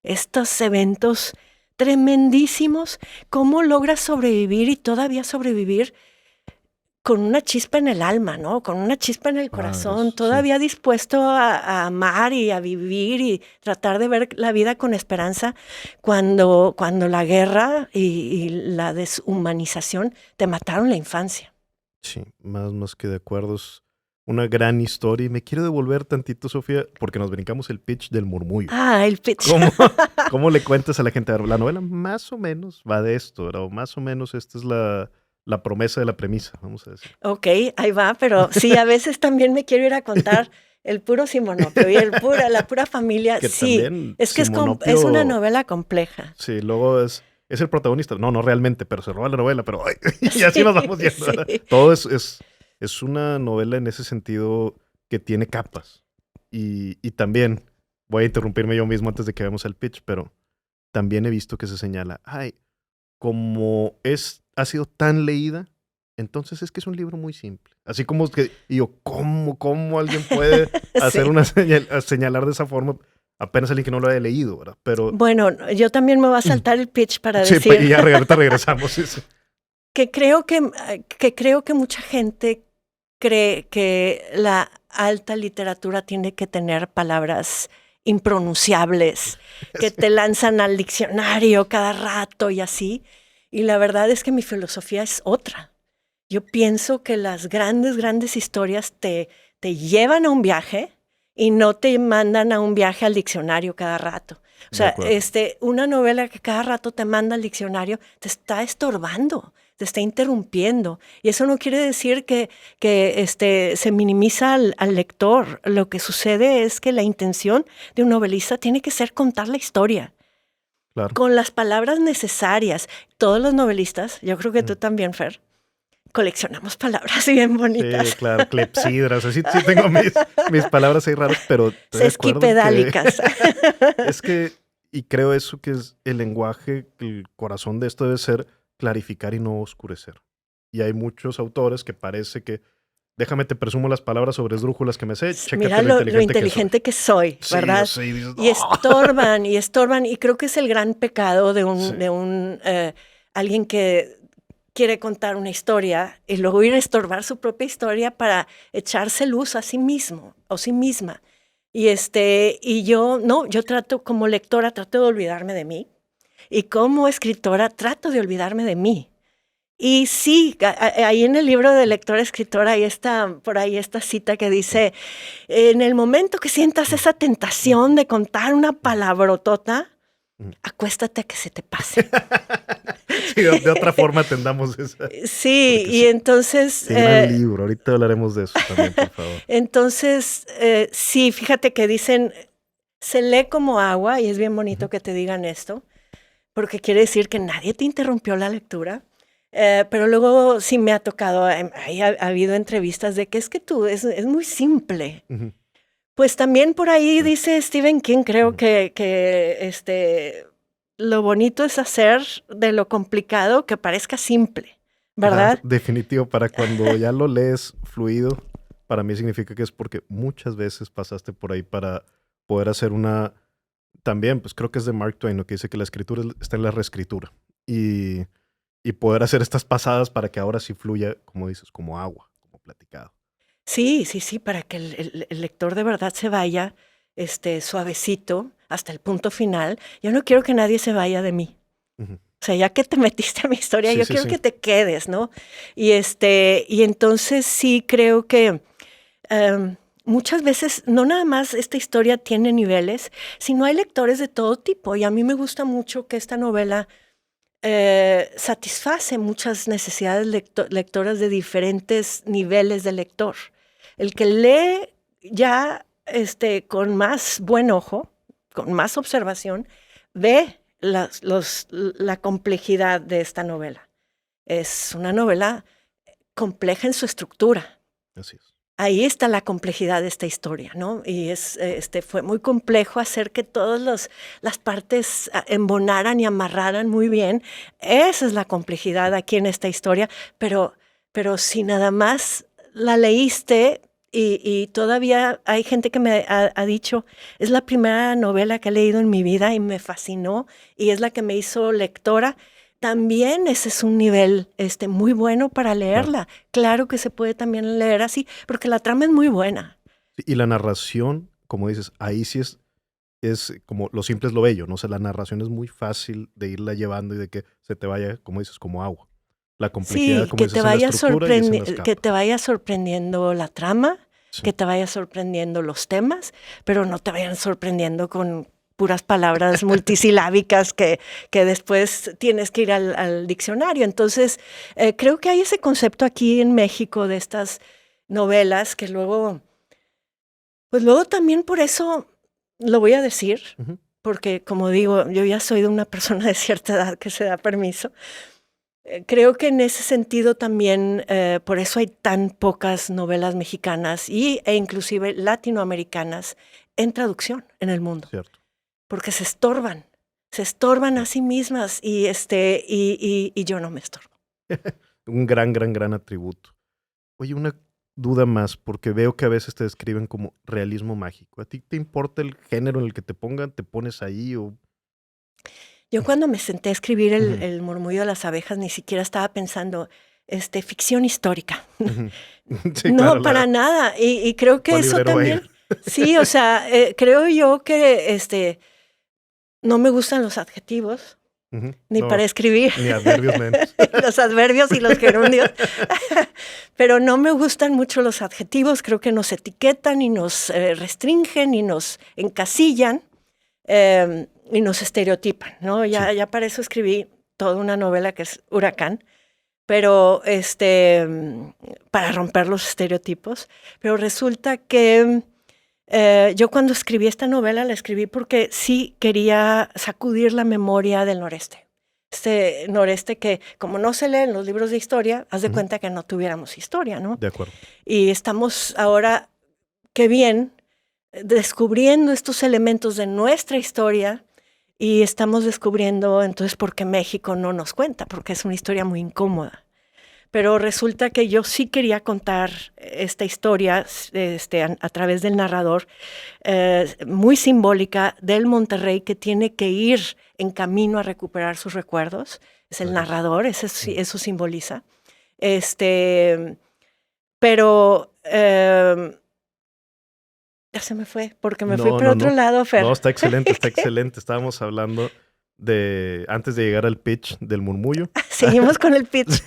Estos eventos tremendísimos, cómo logras sobrevivir y todavía sobrevivir con una chispa en el alma, ¿no? Con una chispa en el corazón, todavía dispuesto a amar y a vivir y tratar de ver la vida con esperanza cuando la guerra y la deshumanización te mataron la infancia. Sí, más que de acuerdo. Es una gran historia. Y me quiero devolver tantito, Sofía, porque nos brincamos el pitch del murmullo. Ah, el pitch. ¿Cómo le cuentas a la gente? La novela más o menos va de esto, ¿verdad? O más o menos esta es la promesa de la premisa, vamos a decir. Ok, ahí va, pero sí, a veces también me quiero ir a contar el puro Simonopio y la pura familia. Que sí, también es que Simonopio, es una novela compleja. Sí, luego es el protagonista. No realmente, pero se roba la novela, pero ay, y así nos vamos yendo. Sí. Todo es una novela en ese sentido que tiene capas. Y también, voy a interrumpirme yo mismo antes de que veamos el pitch, pero también he visto que se señala, como ha sido tan leída, entonces es que es un libro muy simple. Así como que, y yo, ¿cómo alguien puede hacer señalar de esa forma? Apenas alguien que no lo haya leído, ¿verdad? Pero bueno, yo también me voy a saltar el pitch para decir. Sí, y ya ahorita regresamos. Sí. Que creo que mucha gente cree que la alta literatura tiene que tener palabras impronunciables, que te lanzan al diccionario cada rato y así. Y la verdad es que mi filosofía es otra. Yo pienso que las grandes historias te llevan a un viaje y no te mandan a un viaje al diccionario cada rato. O sea, una novela que cada rato te manda al diccionario te está estorbando, te está interrumpiendo. Y eso no quiere decir que se minimiza al lector. Lo que sucede es que la intención de un novelista tiene que ser contar la historia. Claro. Con las palabras necesarias. Todos los novelistas, yo creo que tú también, Fer, coleccionamos palabras bien bonitas. Sí, claro, clepsidras. Sí tengo mis palabras ahí raras, pero sesquipedálicas. Es que, y creo eso que es el lenguaje, el corazón de esto debe ser clarificar y no oscurecer. Y hay muchos autores que parece que, déjame te presumo las palabras sobre esdrújulas que me sé, mira lo inteligente que soy, ¿verdad? Sí, dices, y estorban, y creo que es el gran pecado de alguien que quiere contar una historia y luego ir a estorbar su propia historia para echarse luz a sí mismo o sí misma. Y yo trato como lectora, trato de olvidarme de mí, y como escritora trato de olvidarme de mí. Y sí, ahí en el libro de lectora-escritora por ahí esta cita que dice, en el momento que sientas esa tentación de contar una palabrotota, acuéstate a que se te pase. Sí, de otra forma atendamos esa. Sí, y entonces... Qué gran libro, ahorita hablaremos de eso también, por favor. Entonces, sí, fíjate que dicen, se lee como agua, y es bien bonito que te digan esto, porque quiere decir que nadie te interrumpió la lectura. Pero luego sí me ha tocado, ha habido entrevistas de que es que tú, es muy simple. Pues también por ahí dice Stephen King, creo que lo bonito es hacer de lo complicado que parezca simple, ¿verdad? Definitivo, para cuando ya lo lees fluido, para mí significa que es porque muchas veces pasaste por ahí para poder hacer una... También, pues creo que es de Mark Twain, ¿no? Que dice que la escritura está en la reescritura. Y poder hacer estas pasadas para que ahora sí fluya, como dices, como agua, como platicado. Sí, para que el lector de verdad se vaya suavecito hasta el punto final. Yo no quiero que nadie se vaya de mí. O sea, ya que te metiste a mi historia, yo quiero que te quedes, ¿no? Y entonces sí creo que muchas veces no nada más esta historia tiene niveles, sino hay lectores de todo tipo. Y a mí me gusta mucho que esta novela satisface muchas necesidades lectoras de diferentes niveles de lector. El que lee ya con más buen ojo, con más observación, ve la complejidad de esta novela. Es una novela compleja en su estructura. Así es. Ahí está la complejidad de esta historia, ¿no? Y fue muy complejo hacer que todas las partes embonaran y amarraran muy bien. Esa es la complejidad aquí en esta historia, pero si nada más la leíste y todavía hay gente que me ha dicho, es la primera novela que he leído en mi vida y me fascinó y es la que me hizo lectora. También ese es un nivel muy bueno para leerla. Claro que se puede también leer así, porque la trama es muy buena. Y la narración, como dices, ahí sí es como lo simple es lo bello, ¿no? O sea, la narración es muy fácil de irla llevando y de que se te vaya, como dices, como agua. La complejidad, Sí, como dices, en la estructura y es en las capas. que te vaya sorprendiendo la trama, Sí. que te vaya sorprendiendo los temas, pero no te vayan sorprendiendo con puras palabras multisilábicas que después tienes que ir al diccionario. Entonces, creo que hay ese concepto aquí en México de estas novelas que luego, pues luego también por eso lo voy a decir, porque como digo, yo ya soy de una persona de cierta edad que se da permiso. Creo que en ese sentido también, por eso hay tan pocas novelas mexicanas e inclusive latinoamericanas en traducción en el mundo. Cierto. Porque se estorban a sí mismas y yo no me estorbo. Un gran atributo. Oye, una duda más, porque veo que a veces te describen como realismo mágico. ¿A ti te importa el género en el que te pongan? ¿Te pones ahí o...? Yo cuando me senté a escribir el murmullo de las abejas ni siquiera estaba pensando ficción histórica. Sí, no, claro, para nada. Y creo que eso Oliver también... Weir. Sí, o sea, creo yo que no me gustan los adjetivos, ni No, para escribir. Ni adverbios menos. Los adverbios y los gerundios. Pero no me gustan mucho los adjetivos, creo que nos etiquetan y nos restringen y nos encasillan y nos estereotipan, ¿no? Ya para eso escribí toda una novela que es Huracán, pero para romper los estereotipos. Pero resulta que yo cuando escribí esta novela la escribí porque sí quería sacudir la memoria del noreste. Este noreste que, como no se lee en los libros de historia, haz de cuenta que no tuviéramos historia, ¿no? De acuerdo. Y estamos ahora, qué bien, descubriendo estos elementos de nuestra historia y estamos descubriendo entonces por qué México no nos cuenta, porque es una historia muy incómoda. Pero resulta que yo sí quería contar esta historia a través del narrador, muy simbólica del Monterrey que tiene que ir en camino a recuperar sus recuerdos. Es el narrador, eso simboliza. Pero ya se me fue, porque me fui por otro lado, Fer. No, está excelente, está excelente. Estábamos hablando de, antes de llegar al pitch del murmullo. Seguimos con el pitch.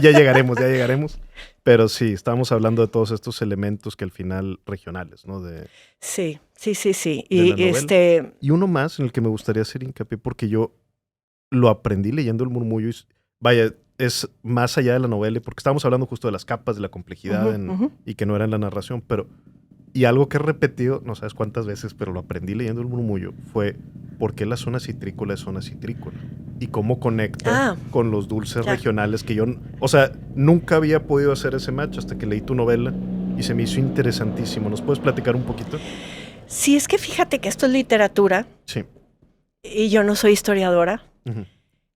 Ya llegaremos. Pero sí, estábamos hablando de todos estos elementos que al final regionales, ¿no? Sí. Y uno más en el que me gustaría hacer hincapié, porque yo lo aprendí leyendo el murmullo. Y, vaya, es más allá de la novela, porque estábamos hablando justo de las capas, de la complejidad y que no era en la narración, pero... Y algo que he repetido, no sabes cuántas veces, pero lo aprendí leyendo el murmullo, fue por qué la zona citrícola es zona citrícola y cómo conecta con los dulces regionales que yo... O sea, nunca había podido hacer ese match hasta que leí tu novela y se me hizo interesantísimo. ¿Nos puedes platicar un poquito? Sí, es que fíjate que esto es literatura. Sí. Y yo no soy historiadora.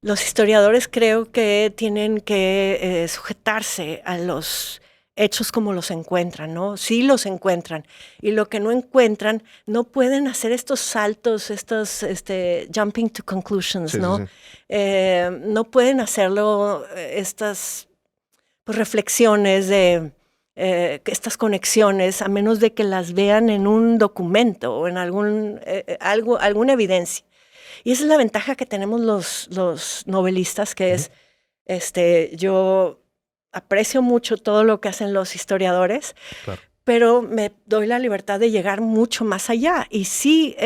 Los historiadores creo que tienen que sujetarse a los hechos como los encuentran, ¿no? Sí los encuentran. Y lo que no encuentran, no pueden hacer estos saltos, estos jumping to conclusions, ¿no? Sí. No pueden hacerlo, estas reflexiones de estas conexiones, a menos de que las vean en un documento o en alguna evidencia. Y esa es la ventaja que tenemos los novelistas, que es, yo aprecio mucho todo lo que hacen los historiadores, pero me doy la libertad de llegar mucho más allá. Y sí,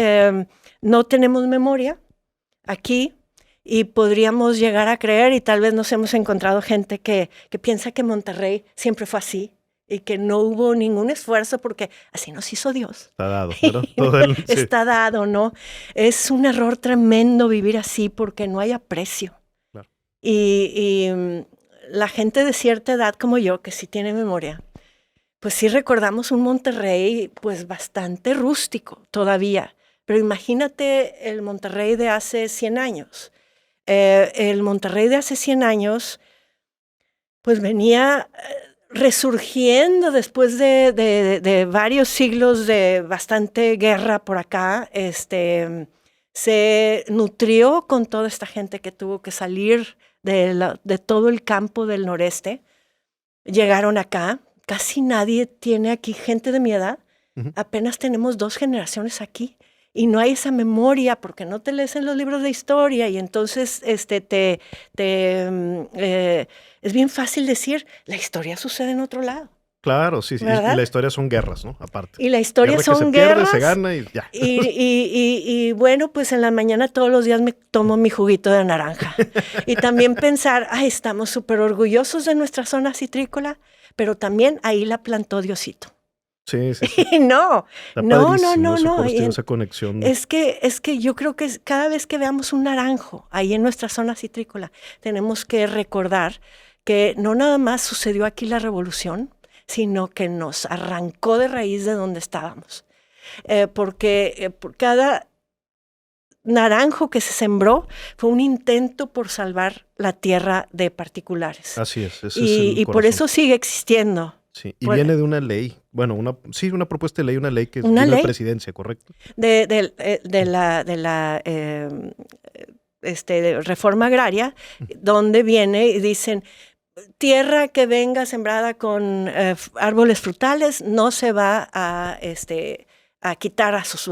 no tenemos memoria aquí y podríamos llegar a creer, y tal vez nos hemos encontrado gente que piensa que Monterrey siempre fue así y que no hubo ningún esfuerzo porque así nos hizo Dios. Está dado, ¿verdad? Todo sí. Está dado, ¿no? Es un error tremendo vivir así porque no hay aprecio. Claro. Y la gente de cierta edad como yo, que sí tiene memoria, pues sí recordamos un Monterrey pues bastante rústico todavía. Pero imagínate el Monterrey de hace 100 años. El Monterrey de hace 100 años pues venía resurgiendo después de varios siglos de bastante guerra por acá. Se nutrió con toda esta gente que tuvo que salir de todo el campo del noreste. Llegaron acá. Casi nadie tiene aquí, gente de mi edad. Uh-huh. Apenas tenemos 2 generaciones aquí. Y no hay esa memoria porque no te lees en los libros de historia y entonces es bien fácil decir, la historia sucede en otro lado. Claro, sí, y la historia son guerras, ¿no? Aparte. Y la historia guerra son que guerras. Se gana y ya. Y bueno, pues en la mañana todos los días me tomo mi juguito de naranja. Y también pensar, estamos súper orgullosos de nuestra zona citrícola, pero también ahí la plantó Diosito. Sí. No. Esa conexión. Es que yo creo que cada vez que veamos un naranjo ahí en nuestra zona citrícola, tenemos que recordar que no nada más sucedió aquí la revolución, sino que nos arrancó de raíz de donde estábamos. Porque por cada naranjo que se sembró fue un intento por salvar la tierra de particulares. Así es. Y por eso sigue existiendo. Sí, y viene de una ley, bueno, una propuesta de ley, una ley que ¿Una es ley? la presidencia, ¿correcto? De la reforma agraria, donde viene y dicen, tierra que venga sembrada con árboles frutales no se va a quitar a sus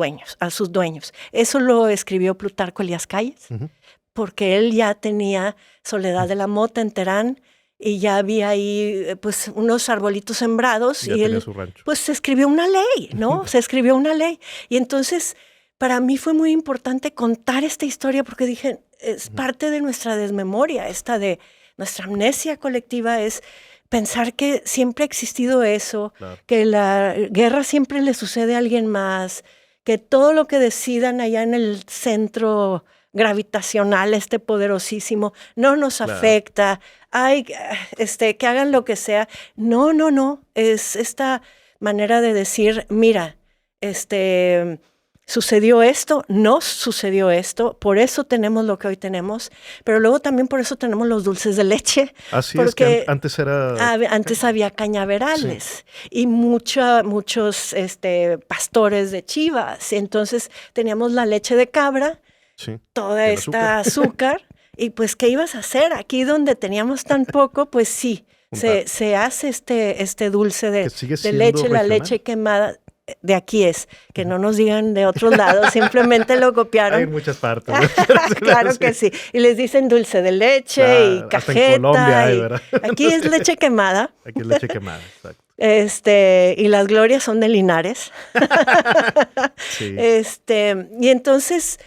dueños. Eso lo escribió Plutarco Elías Calles, uh-huh. Porque él ya tenía Soledad de la Mota en Terán, y ya había ahí pues unos arbolitos sembrados ya y él pues se escribió una ley, ¿no? Se escribió una ley. Y entonces para mí fue muy importante contar esta historia porque dije, es parte de nuestra desmemoria, de nuestra amnesia colectiva es pensar que siempre ha existido eso, claro. Que la guerra siempre le sucede a alguien más, que todo lo que decidan allá en el centro gravitacional, poderosísimo, no nos afecta, que hagan lo que sea. No, es esta manera de decir, mira, sucedió esto, nos sucedió esto, por eso tenemos lo que hoy tenemos, pero luego también por eso tenemos los dulces de leche. Así es que antes era... Antes había cañaverales, sí. Y muchos pastores de chivas, entonces teníamos la leche de cabra, sí, toda esta azúcar. Y pues, ¿qué ibas a hacer? Aquí donde teníamos tan poco, pues sí, se hace este dulce de leche, regional. La leche quemada. De aquí es, que no nos digan de otros lados, simplemente lo copiaron. Hay en muchas partes. Claro que sí. Y les dicen dulce de leche y cajeta. Hasta en Colombia hay, ¿verdad? Aquí es leche quemada. Aquí es leche quemada, exacto. Y las glorias son de Linares. Sí. Y entonces...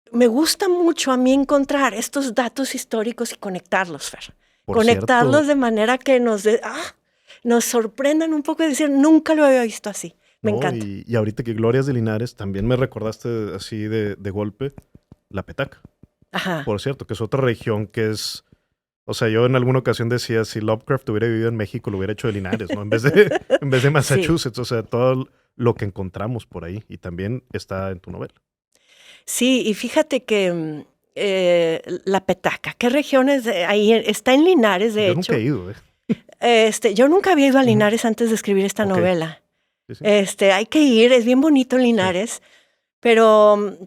me gusta mucho a mí encontrar estos datos históricos y conectarlos, Fer. Conectarlos de manera que nos sorprendan un poco y decir, nunca lo había visto así. Me encanta. Y ahorita que Glorias de Linares, también me recordaste así de golpe la Petaca. Ajá. Por cierto, que es otra región que es... O sea, yo en alguna ocasión decía, si Lovecraft hubiera vivido en México, lo hubiera hecho de Linares, ¿no? En vez de Massachusetts. Sí. O sea, todo lo que encontramos por ahí. Y también está en tu novela. Sí, y fíjate que la Petaca, ¿qué regiones ahí? Está en Linares, de hecho. Yo nunca he ido, yo nunca había ido a Linares antes de escribir esta novela. Sí. Hay que ir, es bien bonito Linares, sí. Pero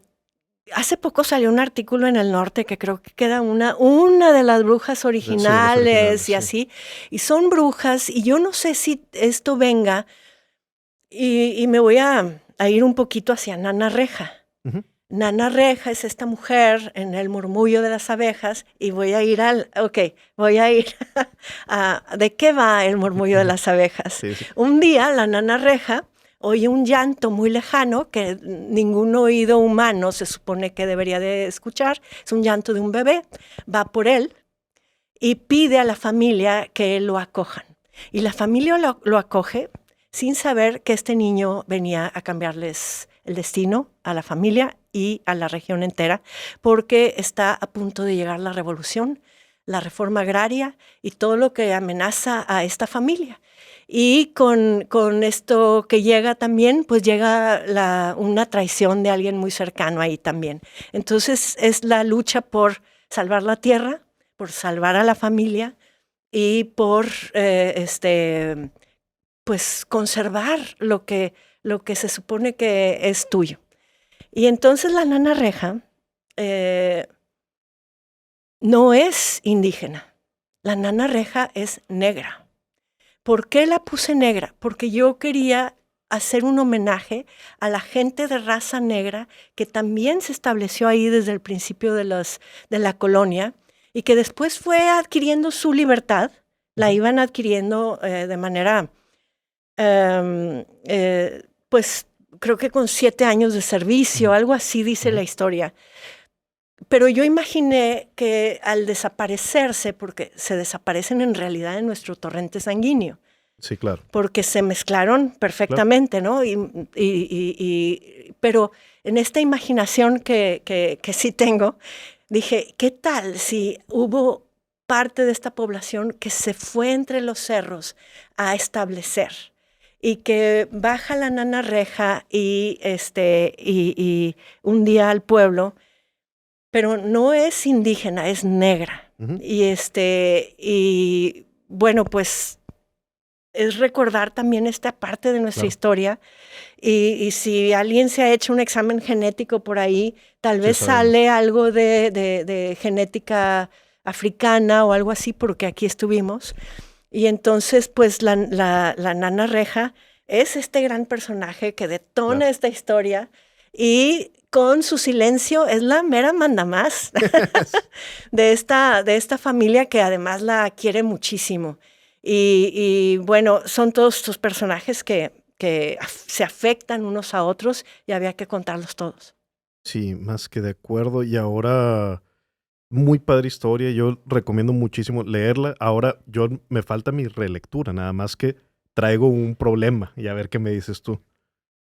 hace poco salió un artículo en El Norte que creo que queda una de las brujas originales y así. Y son brujas, y yo no sé si esto venga, y me voy a ir un poquito hacia Nana Reja. Uh-huh. Nana Reja es esta mujer en El murmullo de las abejas y voy a ir a ¿de qué va El murmullo de las abejas? Sí. Un día la Nana Reja oye un llanto muy lejano que ningún oído humano se supone que debería de escuchar. Es un llanto de un bebé. Va por él y pide a la familia que lo acojan. Y la familia lo acoge sin saber que este niño venía a cambiarles el destino a la familia y a la región entera, porque está a punto de llegar la revolución, la reforma agraria y todo lo que amenaza a esta familia. Y con esto que llega también, pues llega una traición de alguien muy cercano ahí también. Entonces es la lucha por salvar la tierra, por salvar a la familia y por pues conservar lo que se supone que es tuyo. Y entonces la nana reja no es indígena. La nana reja es negra. ¿Por qué la puse negra? Porque yo quería hacer un homenaje a la gente de raza negra que también se estableció ahí desde el principio de la colonia y que después fue adquiriendo su libertad, la iban adquiriendo de manera, pues creo que con 7 años de servicio, algo así dice la historia. Pero yo imaginé que al desaparecerse, porque se desaparecen en realidad en nuestro torrente sanguíneo. Sí, claro. Porque se mezclaron perfectamente, claro. ¿No? Pero en esta imaginación que sí tengo, dije, ¿qué tal si hubo parte de esta población que se fue entre los cerros a establecer y que baja la nana reja y un día al pueblo, pero no es indígena, es negra. Y bueno, pues es recordar también esta parte de nuestra historia. Y si alguien se ha hecho un examen genético por ahí, tal vez sale algo de genética africana o algo así, porque aquí estuvimos. Y entonces, pues la nana reja es este gran personaje que detona esta historia y con su silencio es la mera mandamás de esta familia que además la quiere muchísimo. Y bueno, son todos estos personajes que se afectan unos a otros y había que contarlos todos. Sí, más que de acuerdo. Y ahora, muy padre historia. Yo recomiendo muchísimo leerla. Ahora, me falta mi relectura, nada más que traigo un problema y a ver qué me dices tú.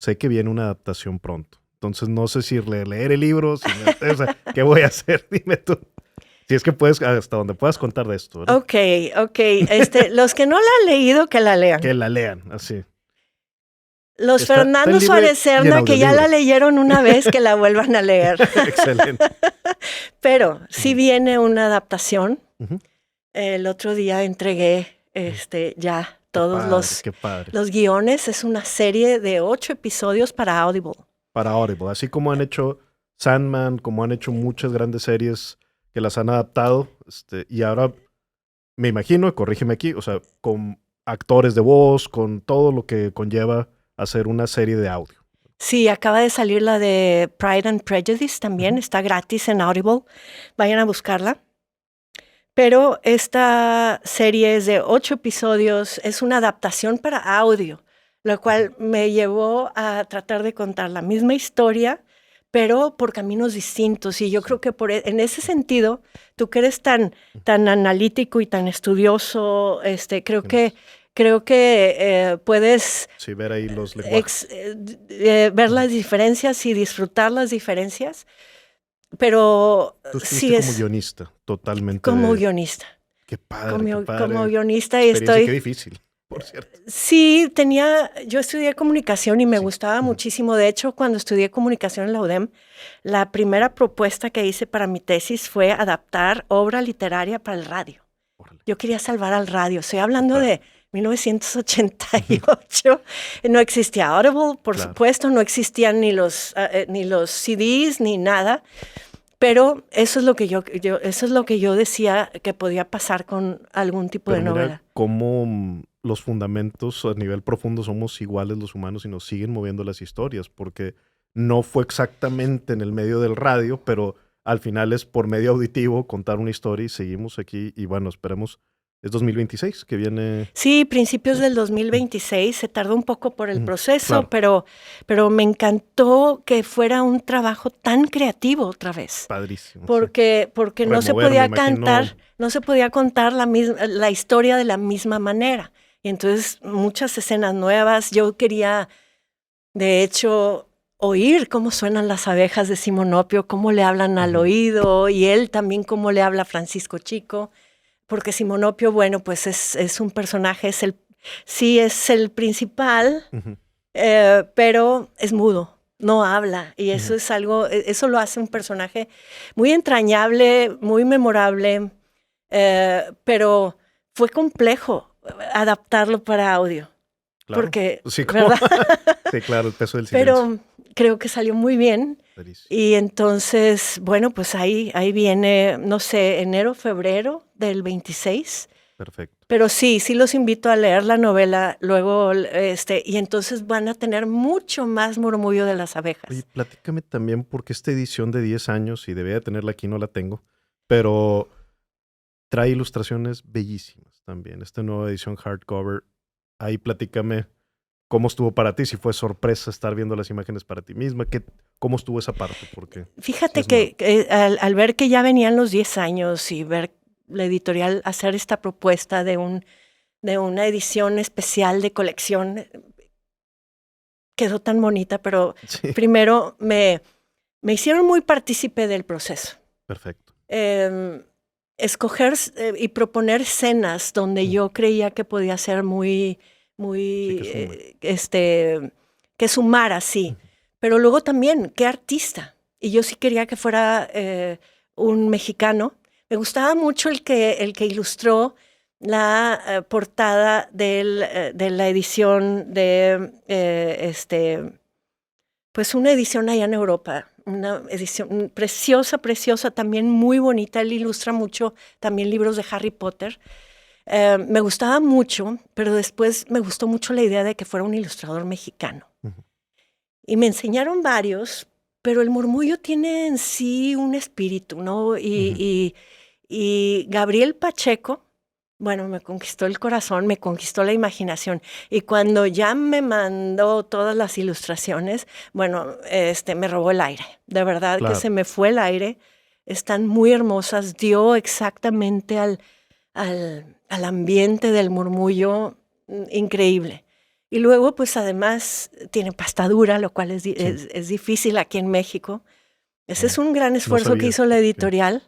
Sé que viene una adaptación pronto. Entonces no sé si leer el libro, o sea, ¿qué voy a hacer? Dime tú. Si es que puedes, hasta donde puedas contar de esto, ¿verdad? Ok. Los que no la han leído, que la lean. Que la lean, así. Los Fernando Suárez Serna, que ya la leyeron una vez, que la vuelvan a leer. Excelente. Pero sí viene una adaptación. El otro día entregué ya todos los guiones. Es una serie de 8 episodios para Audible. Para Audible. Así como han hecho Sandman, como han hecho muchas grandes series que las han adaptado. Y ahora, me imagino, corrígeme aquí, o sea, con actores de voz, con todo lo que conlleva hacer una serie de audio. Sí, acaba de salir la de Pride and Prejudice también. Está gratis en Audible. Vayan a buscarla. Pero esta serie es de 8 episodios. Es una adaptación para audio, lo cual me llevó a tratar de contar la misma historia, pero por caminos distintos. Y yo creo que en ese sentido, tú que eres tan analítico y tan estudioso, creo que puedes ver ahí los lenguajes. Ver las diferencias y disfrutar las diferencias. Pero tú sí como guionista, totalmente. Como guionista. Qué padre, qué padre. Como guionista y qué difícil, por cierto. Sí, yo estudié comunicación y me gustaba muchísimo. De hecho, cuando estudié comunicación en la UDEM, la primera propuesta que hice para mi tesis fue adaptar obra literaria para el radio. Órale. Yo quería salvar al radio. Estoy hablando de 1988. No existía Audible, por supuesto, no existían ni los CDs ni nada. Pero eso es lo que yo decía que podía pasar con algún tipo de novela. Mira cómo los fundamentos a nivel profundo somos iguales los humanos y nos siguen moviendo las historias, porque no fue exactamente en el medio del radio, pero al final es por medio auditivo contar una historia y seguimos aquí y bueno, esperemos Es 2026 que viene. Sí, principios del 2026, se tardó un poco por el proceso, claro. pero me encantó que fuera un trabajo tan creativo otra vez. Padrísimo. Porque no se Remover, me podía imagino. no se podía contar la historia de la misma manera. Y entonces muchas escenas nuevas. Yo quería, de hecho, oír cómo suenan las abejas de Simonopio, cómo le hablan al oído, y él también cómo le habla a Francisco Chico. Porque Simonopio, bueno, pues es un personaje, sí es el principal, pero es mudo, no habla. Y eso es algo, eso lo hace un personaje muy entrañable, muy memorable, pero fue complejo adaptarlo para audio. Claro. Porque, Sí, ¿verdad? Sí, claro, el peso del silencio. Pero creo que salió muy bien. Padrísimo. Y entonces, bueno, pues ahí viene, no sé, enero, febrero del 26. Perfecto. Pero sí los invito a leer la novela luego, y entonces van a tener mucho más murmullo de las abejas. Oye, platícame también porque esta edición de 10 años, y debía de tenerla aquí, no la tengo, pero trae ilustraciones bellísimas también. Esta nueva edición hardcover, ahí platícame cómo estuvo para ti, si fue sorpresa estar viendo las imágenes para ti misma, cómo estuvo esa parte, porque Fíjate sí que al ver que ya venían los 10 años y ver la editorial hacer esta propuesta de una edición especial de colección, quedó tan bonita, pero sí. primero me hicieron muy partícipe del proceso. Perfecto. Escoger y proponer escenas donde yo creía que podía ser muy, que sumara, sí. Pero luego también, qué artista. Y yo sí quería que fuera un mexicano. Me gustaba mucho el que ilustró la portada de la edición de, pues una edición allá en Europa, una edición preciosa, preciosa, también muy bonita. Él ilustra mucho también libros de Harry Potter. Me gustaba mucho, pero después me gustó mucho la idea de que fuera un ilustrador mexicano. Y me enseñaron varios, pero el murmullo tiene en sí un espíritu, ¿no? Y Gabriel Pacheco, bueno, me conquistó el corazón, me conquistó la imaginación. Y cuando ya me mandó todas las ilustraciones, bueno, me robó el aire. De verdad Claro. que se me fue el aire. Están muy hermosas. Dio exactamente al ambiente del murmullo increíble. Y luego, pues además, tiene pasta dura, lo cual es difícil aquí en México. Ese es un gran esfuerzo que hizo la editorial.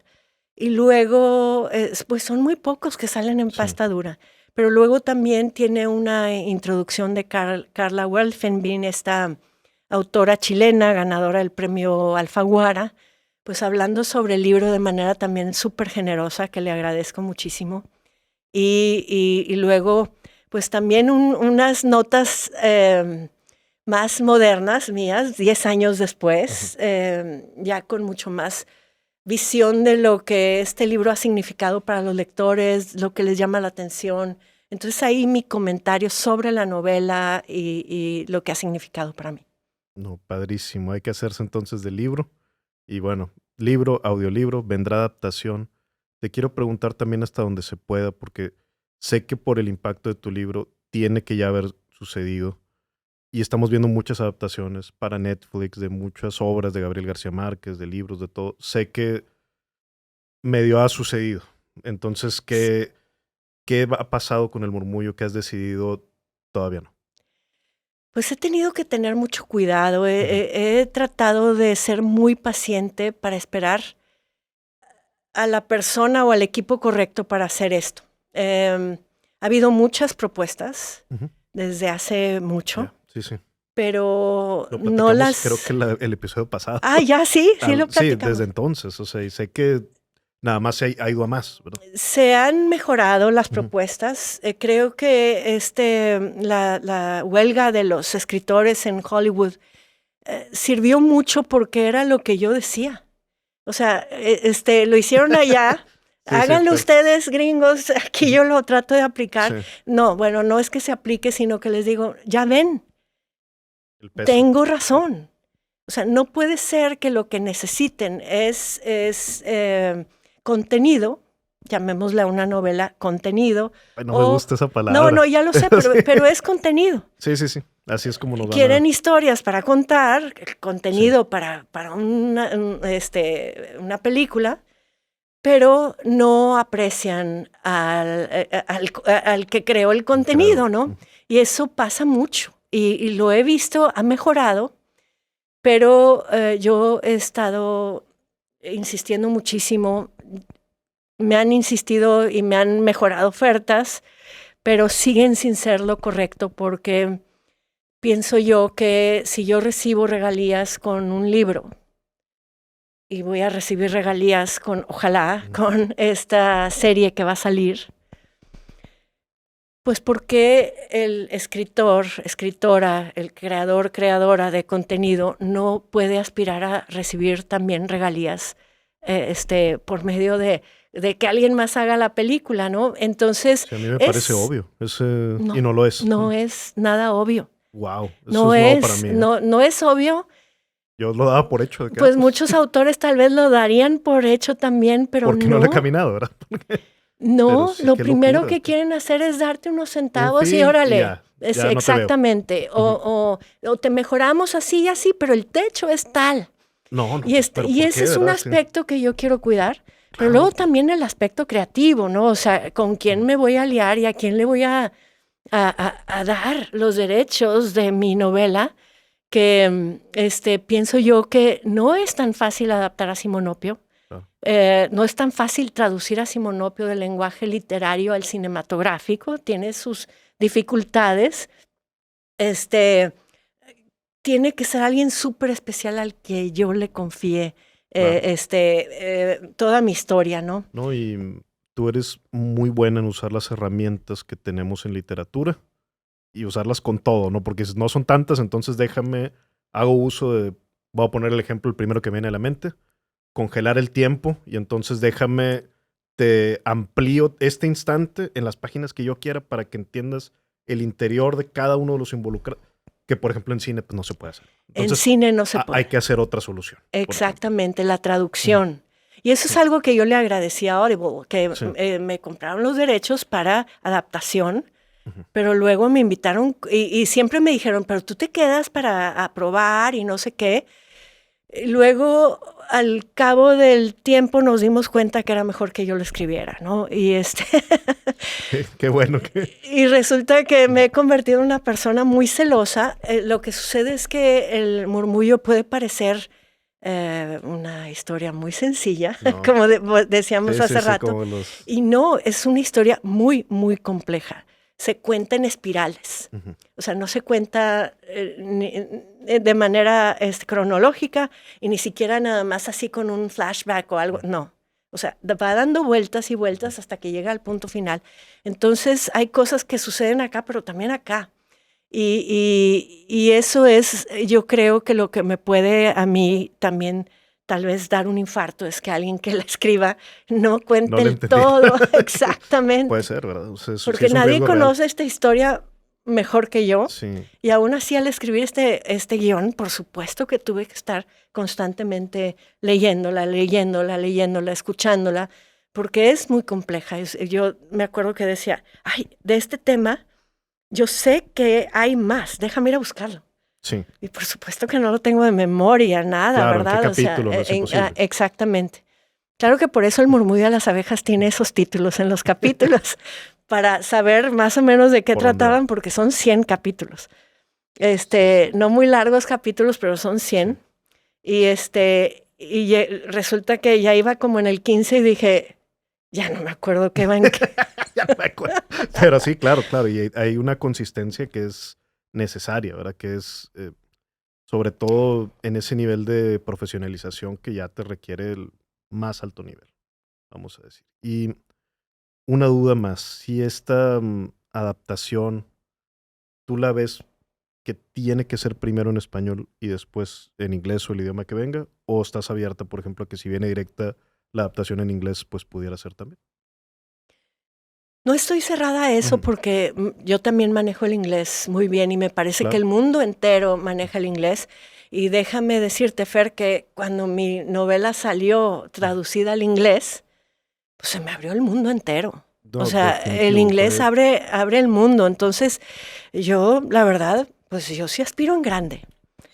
Y luego, pues son muy pocos que salen en pasta dura. Pero luego también tiene una introducción de Carla Welfenbein, esta autora chilena, ganadora del premio Alfaguara, pues hablando sobre el libro de manera también súper generosa, que le agradezco muchísimo. Y luego, pues también unas notas más modernas mías, 10 años después, ya con mucho más visión de lo que este libro ha significado para los lectores, lo que les llama la atención. Entonces ahí mi comentario sobre la novela y lo que ha significado para mí. No, padrísimo. Hay que hacerse entonces del libro. Y bueno, libro, audiolibro, vendrá adaptación. Te quiero preguntar también hasta donde se pueda, porque sé que por el impacto de tu libro tiene que ya haber sucedido. Y estamos viendo muchas adaptaciones para Netflix de muchas obras de Gabriel García Márquez, de libros, de todo. Sé que medio ha sucedido. Entonces, ¿qué ha pasado con el murmullo? ¿Qué has decidido? Todavía no. Pues he tenido que tener mucho cuidado. He tratado de ser muy paciente para esperar a la persona o al equipo correcto para hacer esto. Ha habido muchas propuestas desde hace mucho. Yeah, sí. Pero lo no las... Creo que el episodio pasado. Ah, ya sí lo platicamos. Sí, desde entonces. O sea, y sé que nada más se ha ido a más, ¿verdad? Se han mejorado las propuestas. Creo que la huelga de los escritores en Hollywood sirvió mucho porque era lo que yo decía. O sea, lo hicieron allá. Háganlo ustedes, gringos. Aquí yo lo trato de aplicar. No, bueno, no es que se aplique, sino que les digo, ya ven, tengo razón. O sea, no puede ser que lo que necesiten es contenido llamémosla una novela contenido. Ay, no me gusta esa palabra. No, ya lo sé, pero es contenido. Sí. Así es como nos van Quieren historias para contar, contenido para una película, pero no aprecian al que creó el contenido, ¿no? Y eso pasa mucho. Y lo he visto, ha mejorado, pero yo he estado insistiendo muchísimo. Me han insistido y me han mejorado ofertas, pero siguen sin ser lo correcto porque pienso yo que si yo recibo regalías con un libro y voy a recibir regalías ojalá, con esta serie que va a salir, pues ¿por qué el escritor, escritora, el creador, creadora de contenido no puede aspirar a recibir también regalías por medio de que alguien más haga la película, ¿no? Entonces... Sí, a mí me parece obvio, y no lo es. No es nada obvio. Wow, eso no es nuevo para mí. No es obvio. Yo lo daba por hecho. Pues muchos autores tal vez lo darían por hecho también, pero porque no le he caminado, ¿verdad? No, sí, lo primero que quieren hacer es darte unos centavos y órale. Ya exactamente. No o te mejoramos así y así, pero el techo es tal. No. Y ese es un aspecto que yo quiero cuidar. Pero luego también el aspecto creativo, ¿no? O sea, con quién me voy a aliar y a quién le voy a dar los derechos de mi novela, que pienso yo que no es tan fácil adaptar a Simonopio. No es tan fácil traducir a Simonopio del lenguaje literario al cinematográfico. Tiene sus dificultades. Tiene que ser alguien súper especial al que yo le confié toda mi historia, ¿no? No, y tú eres muy buena en usar las herramientas que tenemos en literatura y usarlas con todo, ¿no? Porque no son tantas, entonces hago uso de, voy a poner el ejemplo, el primero que me viene a la mente, congelar el tiempo, y entonces te amplío este instante en las páginas que yo quiera para que entiendas el interior de cada uno de los involucrados. Que, por ejemplo, en cine pues, no se puede hacer. Entonces, en cine no se puede. Hay que hacer otra solución. Exactamente, la traducción. Y eso es algo que yo le agradecí a Audible, que me compraron los derechos para adaptación, pero luego me invitaron y siempre me dijeron, pero tú te quedas para aprobar y no sé qué. Y luego, al cabo del tiempo, nos dimos cuenta que era mejor que yo lo escribiera, ¿no? Y Qué bueno. Y resulta que me he convertido en una persona muy celosa. Lo que sucede es que el murmullo puede parecer una historia muy sencilla, como decíamos hace rato. Y no, es una historia muy, muy compleja. Se cuenta en espirales. O sea, no se cuenta de manera cronológica y ni siquiera nada más así con un flashback o algo. No. O sea, va dando vueltas y vueltas hasta que llega al punto final. Entonces, hay cosas que suceden acá, pero también acá. Y eso es, yo creo que lo que me puede a mí también tal vez dar un infarto es que alguien que la escriba no cuente el todo. Exactamente. Puede ser, ¿verdad? O sea, porque nadie conoce esta historia mejor que yo. Sí. Y aún así, al escribir este guión, por supuesto que tuve que estar constantemente leyéndola, escuchándola, porque es muy compleja. Yo me acuerdo que decía, ay, de este tema, yo sé que hay más, déjame ir a buscarlo. Sí. Y por supuesto que no lo tengo de memoria, nada, claro, ¿verdad? ¿en qué capítulo? No es imposible. Exactamente. Claro que por eso el murmullo de las abejas tiene esos títulos en los capítulos, para saber más o menos de qué trataban, porque son 100 capítulos. No muy largos capítulos, pero son 100. Y resulta que ya iba como en el 15 y dije, ya no me acuerdo qué va en qué. Ya me acuerdo. Pero sí, claro. Y hay una consistencia que es necesaria, ¿verdad? Que es, sobre todo en ese nivel de profesionalización que ya te requiere el más alto nivel, vamos a decir. Y una duda más, si esta adaptación, tú la ves que tiene que ser primero en español y después en inglés o el idioma que venga, o estás abierta, por ejemplo, a que si viene directa la adaptación en inglés, pues pudiera ser también. No estoy cerrada a eso porque yo también manejo el inglés muy bien y me parece que el mundo entero maneja el inglés. Y déjame decirte, Fer, que cuando mi novela salió traducida al inglés, pues se me abrió el mundo entero. No, O sea, definitivo, el inglés fue- abre el mundo. Entonces, yo, la verdad, pues yo sí aspiro en grande.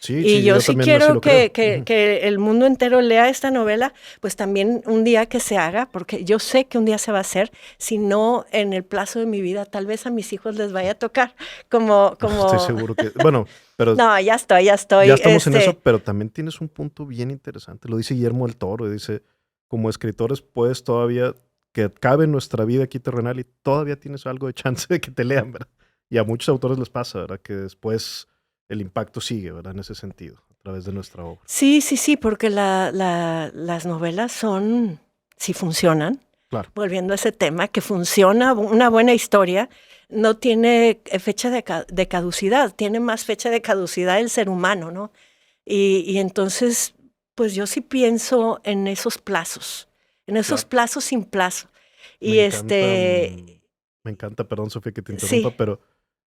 Sí, Y sí, yo yo sí también así quiero lo creo. que el mundo entero lea esta novela, pues también un día que se haga, porque yo sé que un día se va a hacer, si no en el plazo de mi vida, tal vez a mis hijos les vaya a tocar, Estoy seguro que, bueno, pero No, ya ya estoy, estamos en eso, pero también tienes un punto bien interesante. Lo dice Guillermo del Toro, y dice, como escritores puedes todavía, que cabe en nuestra vida aquí terrenal y todavía tienes algo de chance de que te lean, ¿verdad? Y a muchos autores les pasa, ¿verdad? Que después el impacto sigue, ¿verdad? En ese sentido, a través de nuestra obra. sí, porque las novelas son, si funcionan, Claro, volviendo a ese tema, que funciona una buena historia, no tiene fecha de caducidad, tiene más fecha de caducidad el ser humano, ¿no? Y entonces, pues yo sí pienso en esos claro. plazos sin plazo. Me Y encanta, me encanta, perdón, Sofía, que te sí, interrumpa, pero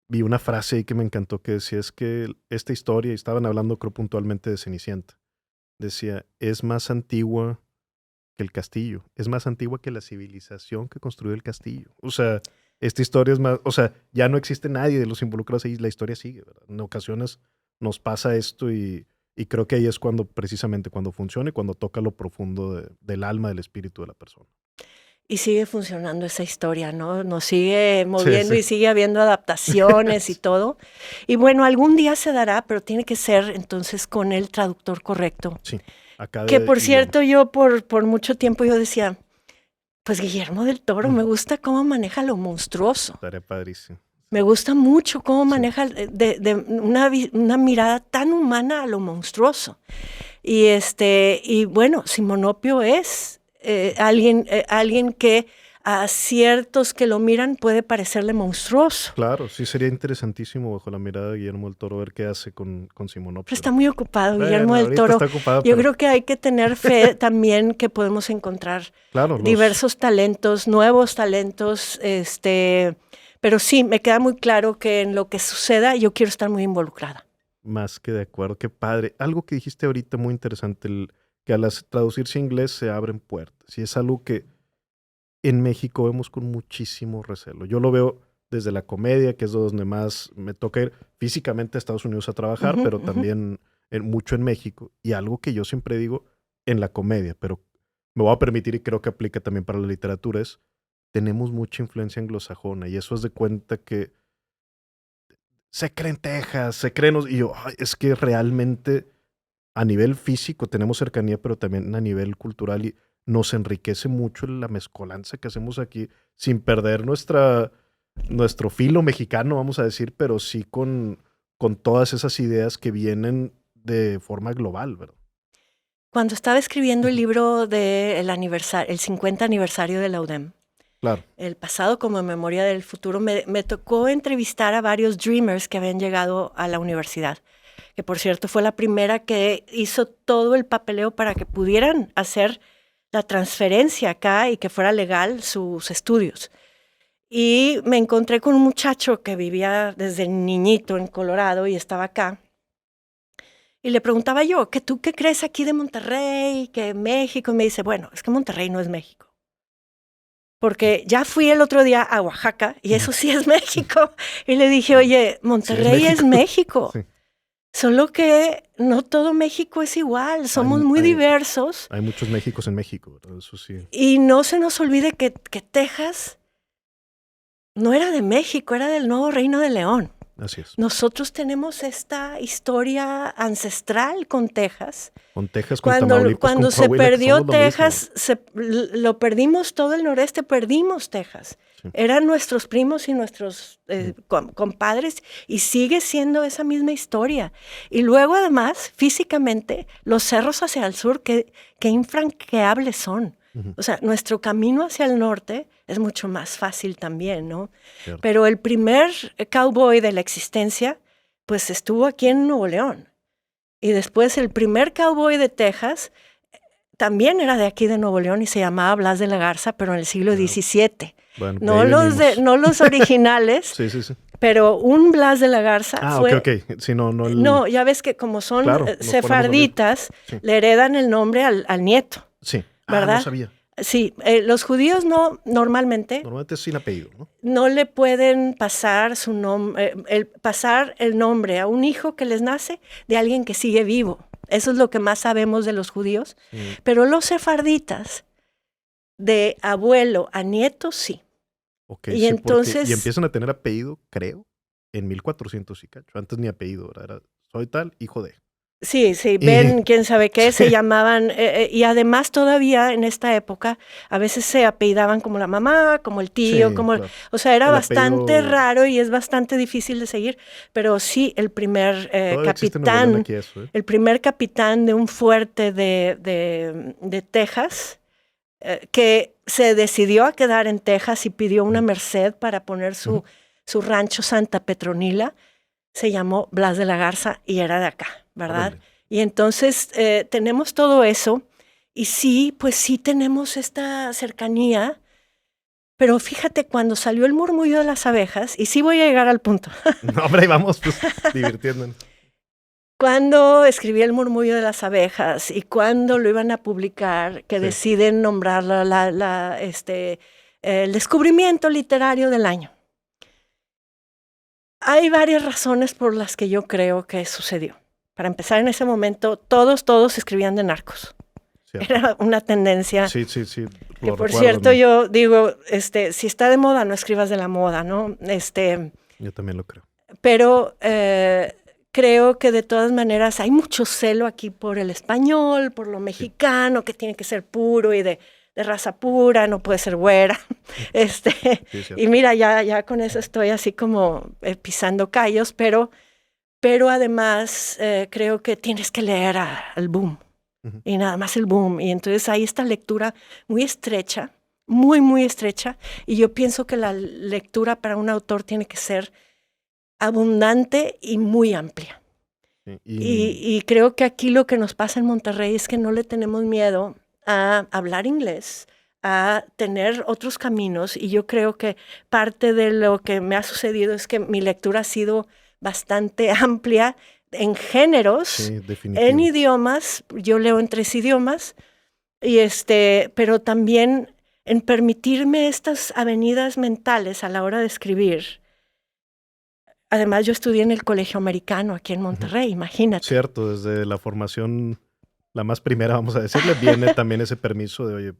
vi una frase ahí que me encantó que decía, es que esta historia, y estaban hablando creo puntualmente de Cenicienta, decía, es más antigua que el castillo, es más antigua que la civilización que construyó el castillo. O sea, esta historia es más, o sea, ya no existe nadie de los involucrados ahí, la historia sigue, ¿verdad? En ocasiones nos pasa esto y creo que ahí es cuando, precisamente, cuando funciona y cuando toca lo profundo del alma, del espíritu de la persona. y sigue funcionando esa historia, ¿no? Nos sigue Sí, moviendo sí. y sigue habiendo adaptaciones y todo. Y bueno, algún día se dará, pero tiene que ser entonces con el traductor correcto. Sí, a Que cada por idioma. cierto, yo por mucho tiempo yo decía, pues Guillermo del Toro, me gusta cómo maneja lo monstruoso. Estaría padrísimo. Me gusta mucho cómo Sí, maneja de una mirada tan humana a lo monstruoso. Y bueno, Simonopio es alguien que a ciertos que lo miran puede parecerle monstruoso. claro, sí sería interesantísimo bajo la mirada de Guillermo del Toro ver qué hace con Pero Simonopio. está muy ocupado, Guillermo Bueno, del ahorita Toro. está ocupado, Yo pero creo que hay que tener fe también que podemos encontrar claro, diversos talentos, nuevos talentos, pero sí, me queda muy claro que en lo que suceda yo quiero estar muy involucrada. más que de acuerdo, qué padre. Algo que dijiste ahorita muy interesante, que al traducirse a inglés se abren puertas. Y es algo que en México vemos con muchísimo recelo. Yo lo veo desde la comedia, que es donde más me toca ir físicamente a Estados Unidos a trabajar, Ujú, pero ujú. también mucho en México. Y algo que yo siempre digo en la comedia, pero me voy a permitir y creo que aplica también para la literatura, es tenemos mucha influencia anglosajona y eso es de cuenta que se cree en Texas, se cree y yo, "Ay, es que realmente a nivel físico tenemos cercanía, pero también a nivel cultural y nos enriquece mucho la mezcolanza que hacemos aquí sin perder nuestro filo mexicano, vamos a decir, pero sí con todas esas ideas que vienen de forma global, ¿verdad? Cuando estaba escribiendo el Ujú. libro el 50 aniversario de la UDEM, Claro, el pasado como memoria del futuro, me tocó entrevistar a varios dreamers que habían llegado a la universidad, que por cierto fue la primera que hizo todo el papeleo para que pudieran hacer la transferencia acá y que fuera legal sus estudios. Y me encontré con un muchacho que vivía desde niñito en Colorado y estaba acá. Y le preguntaba yo, ¿que tú qué crees aquí de Monterrey, que México? Y me dice, bueno, es que Monterrey no es México. Porque ya fui el otro día a Oaxaca y ujú, eso sí es México. Y le dije, sí, oye, sí es Monterrey es México. México. Sí. Solo que no todo México es igual. Hay, Somos muy hay, diversos. hay muchos Méxicos en México, ¿verdad? Eso sí, Y no se nos olvide que Texas no era de México, era del Nuevo Reino de León. así es. Nosotros tenemos esta historia ancestral con Texas. Con Texas, con Cuando, Tamaulipas, con cuando se Coahuila, que perdió somos lo mismo. Texas, lo perdimos todo el noreste, perdimos Texas. Sí. Eran nuestros primos y nuestros Mm. compadres y sigue siendo esa misma historia. Y luego además, físicamente, los cerros hacia el sur, qué infranqueables son. Ujú, O sea, nuestro camino hacia el norte es mucho más fácil también, ¿no? cierto. Pero el primer cowboy de la existencia, pues estuvo aquí en Nuevo León. Y después el primer cowboy de Texas también era de aquí de Nuevo León y se llamaba Blas de la Garza, pero en el siglo Ah, XVII. bueno, de ahí venimos. No los originales, Sí, sí, sí. pero un Blas de la Garza Ah, ok, fue... ok. Sí, no el... No, ya ves que como son Claro, nos ponemos a ver. sefarditas, Sí, le heredan el nombre al nieto, sí. Ah, no ¿verdad? sabía. Sí, los judíos normalmente Normalmente es sin apellido, ¿no? no le pueden pasar su nombre, pasar el nombre a un hijo que les nace de alguien que sigue vivo. Eso es lo que más sabemos de los judíos. Sí. Pero los sefarditas, de abuelo a nieto, sí. Ok, Y sí, entonces- y empiezan a tener apellido, creo, en 1400 y cacho. Antes ni apellido, era soy tal, hijo de. Sí, Y- ven, quién sabe qué, se Sí. llamaban, y además todavía en esta época a veces se apellidaban como la mamá, como el tío, Sí, como, claro. o sea, era El bastante apellido- raro y es bastante difícil de seguir, pero sí, el primer Todavía existe en Nuevo León capitán, aquí eso, ¿eh? el primer capitán de un fuerte de Texas, que se decidió a quedar en Texas y pidió una merced para poner su rancho Santa Petronila, se llamó Blas de la Garza y era de acá, ¿verdad? Órale. Y entonces tenemos todo eso y sí, pues sí tenemos esta cercanía, pero fíjate, cuando salió el murmullo de las abejas, y sí voy a llegar al punto, No, hombre, ahí vamos, pues, divirtiéndonos. cuando escribí el murmullo de las abejas y cuando lo iban a publicar, que Sí. deciden nombrarlo el descubrimiento literario del año. Hay varias razones por las que yo creo que sucedió. Para empezar, en ese momento, todos escribían de narcos. Cierto. Era una tendencia. Sí. Que Lo por recuerdo, cierto, ¿no? yo digo, si está de moda, no escribas de la moda, ¿no? Yo también lo creo. Pero creo que de todas maneras hay mucho celo aquí por el español, por lo mexicano, que tiene que ser puro y de raza pura, no puede ser güera. Sí, es cierto. Y mira, ya con eso estoy así como pisando callos, pero además creo que tienes que leer al boom. Ujú. Y nada más el boom. Y entonces hay esta lectura muy estrecha, muy estrecha. Y yo pienso que la lectura para un autor tiene que ser abundante y muy amplia. Sí, Y creo que aquí lo que nos pasa en Monterrey es que no le tenemos miedo a hablar inglés, a tener otros caminos. Y yo creo que parte de lo que me ha sucedido es que mi lectura ha sido bastante amplia en géneros, sí, en definitivo. idiomas. Yo leo en 3 idiomas, pero también en permitirme estas avenidas mentales a la hora de escribir. Además, yo estudié en el Colegio Americano aquí en Monterrey, imagínate. Cierto, desde la formación, la más primera, vamos a decirle, viene también ese permiso de, oye,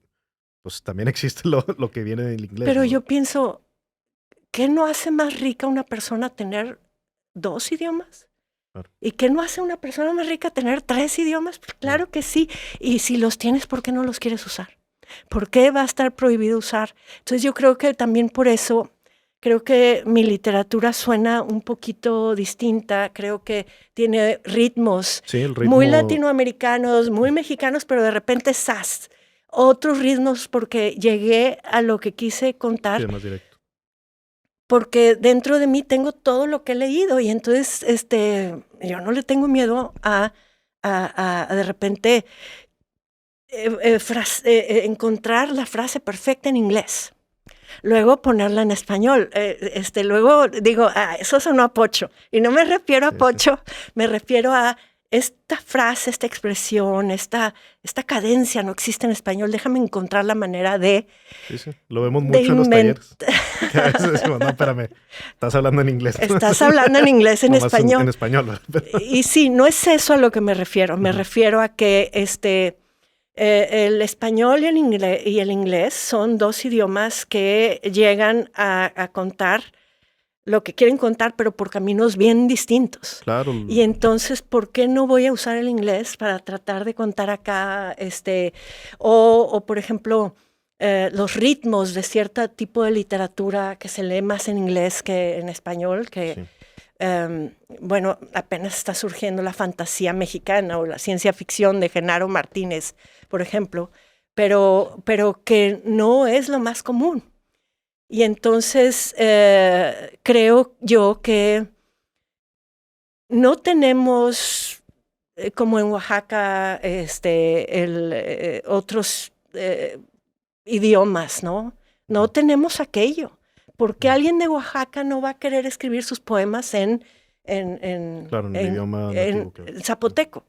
pues también existe lo que viene del inglés. Pero ¿no? yo pienso, ¿qué no hace más rica una persona tener 2 idiomas? Claro. ¿Y qué no hace una persona más rica tener 3 idiomas? Pues claro que sí. Y si los tienes, ¿por qué no los quieres usar? ¿Por qué va a estar prohibido usar? Entonces yo creo que también por eso, creo que mi literatura suena un poquito distinta. Creo que tiene ritmos Sí, el ritmo. muy latinoamericanos, muy mexicanos, pero de repente ¡zas! Otros ritmos porque llegué a lo que quise contar. Sí, más directo. Porque dentro de mí tengo todo lo que he leído y entonces yo no le tengo miedo a de repente encontrar la frase perfecta en inglés, luego ponerla en español, luego digo, eso sonó a pocho, y no me refiero a pocho, me refiero a esta frase, esta expresión, esta cadencia no existe en español, déjame encontrar la manera de... Sí, lo vemos mucho en los talleres. Que a veces decimos, no, espérame, estás hablando en inglés. Estás hablando en inglés, en español. En español. Y sí, no es eso a lo que me refiero. Me refiero a que el español y el inglés son 2 idiomas que llegan a contar lo que quieren contar, pero por caminos bien distintos. Claro. Y entonces, ¿por qué no voy a usar el inglés para tratar de contar acá? O por ejemplo, los ritmos de cierto tipo de literatura que se lee más en inglés que en español, que... Sí. Bueno, apenas está surgiendo la fantasía mexicana o la ciencia ficción de Genaro Martínez, por ejemplo, pero que no es lo más común. Y entonces creo yo que no tenemos, como en Oaxaca, otros idiomas, ¿no? No tenemos aquello. ¿Por qué alguien de Oaxaca no va a querer escribir sus poemas en idioma nativo, en zapoteco?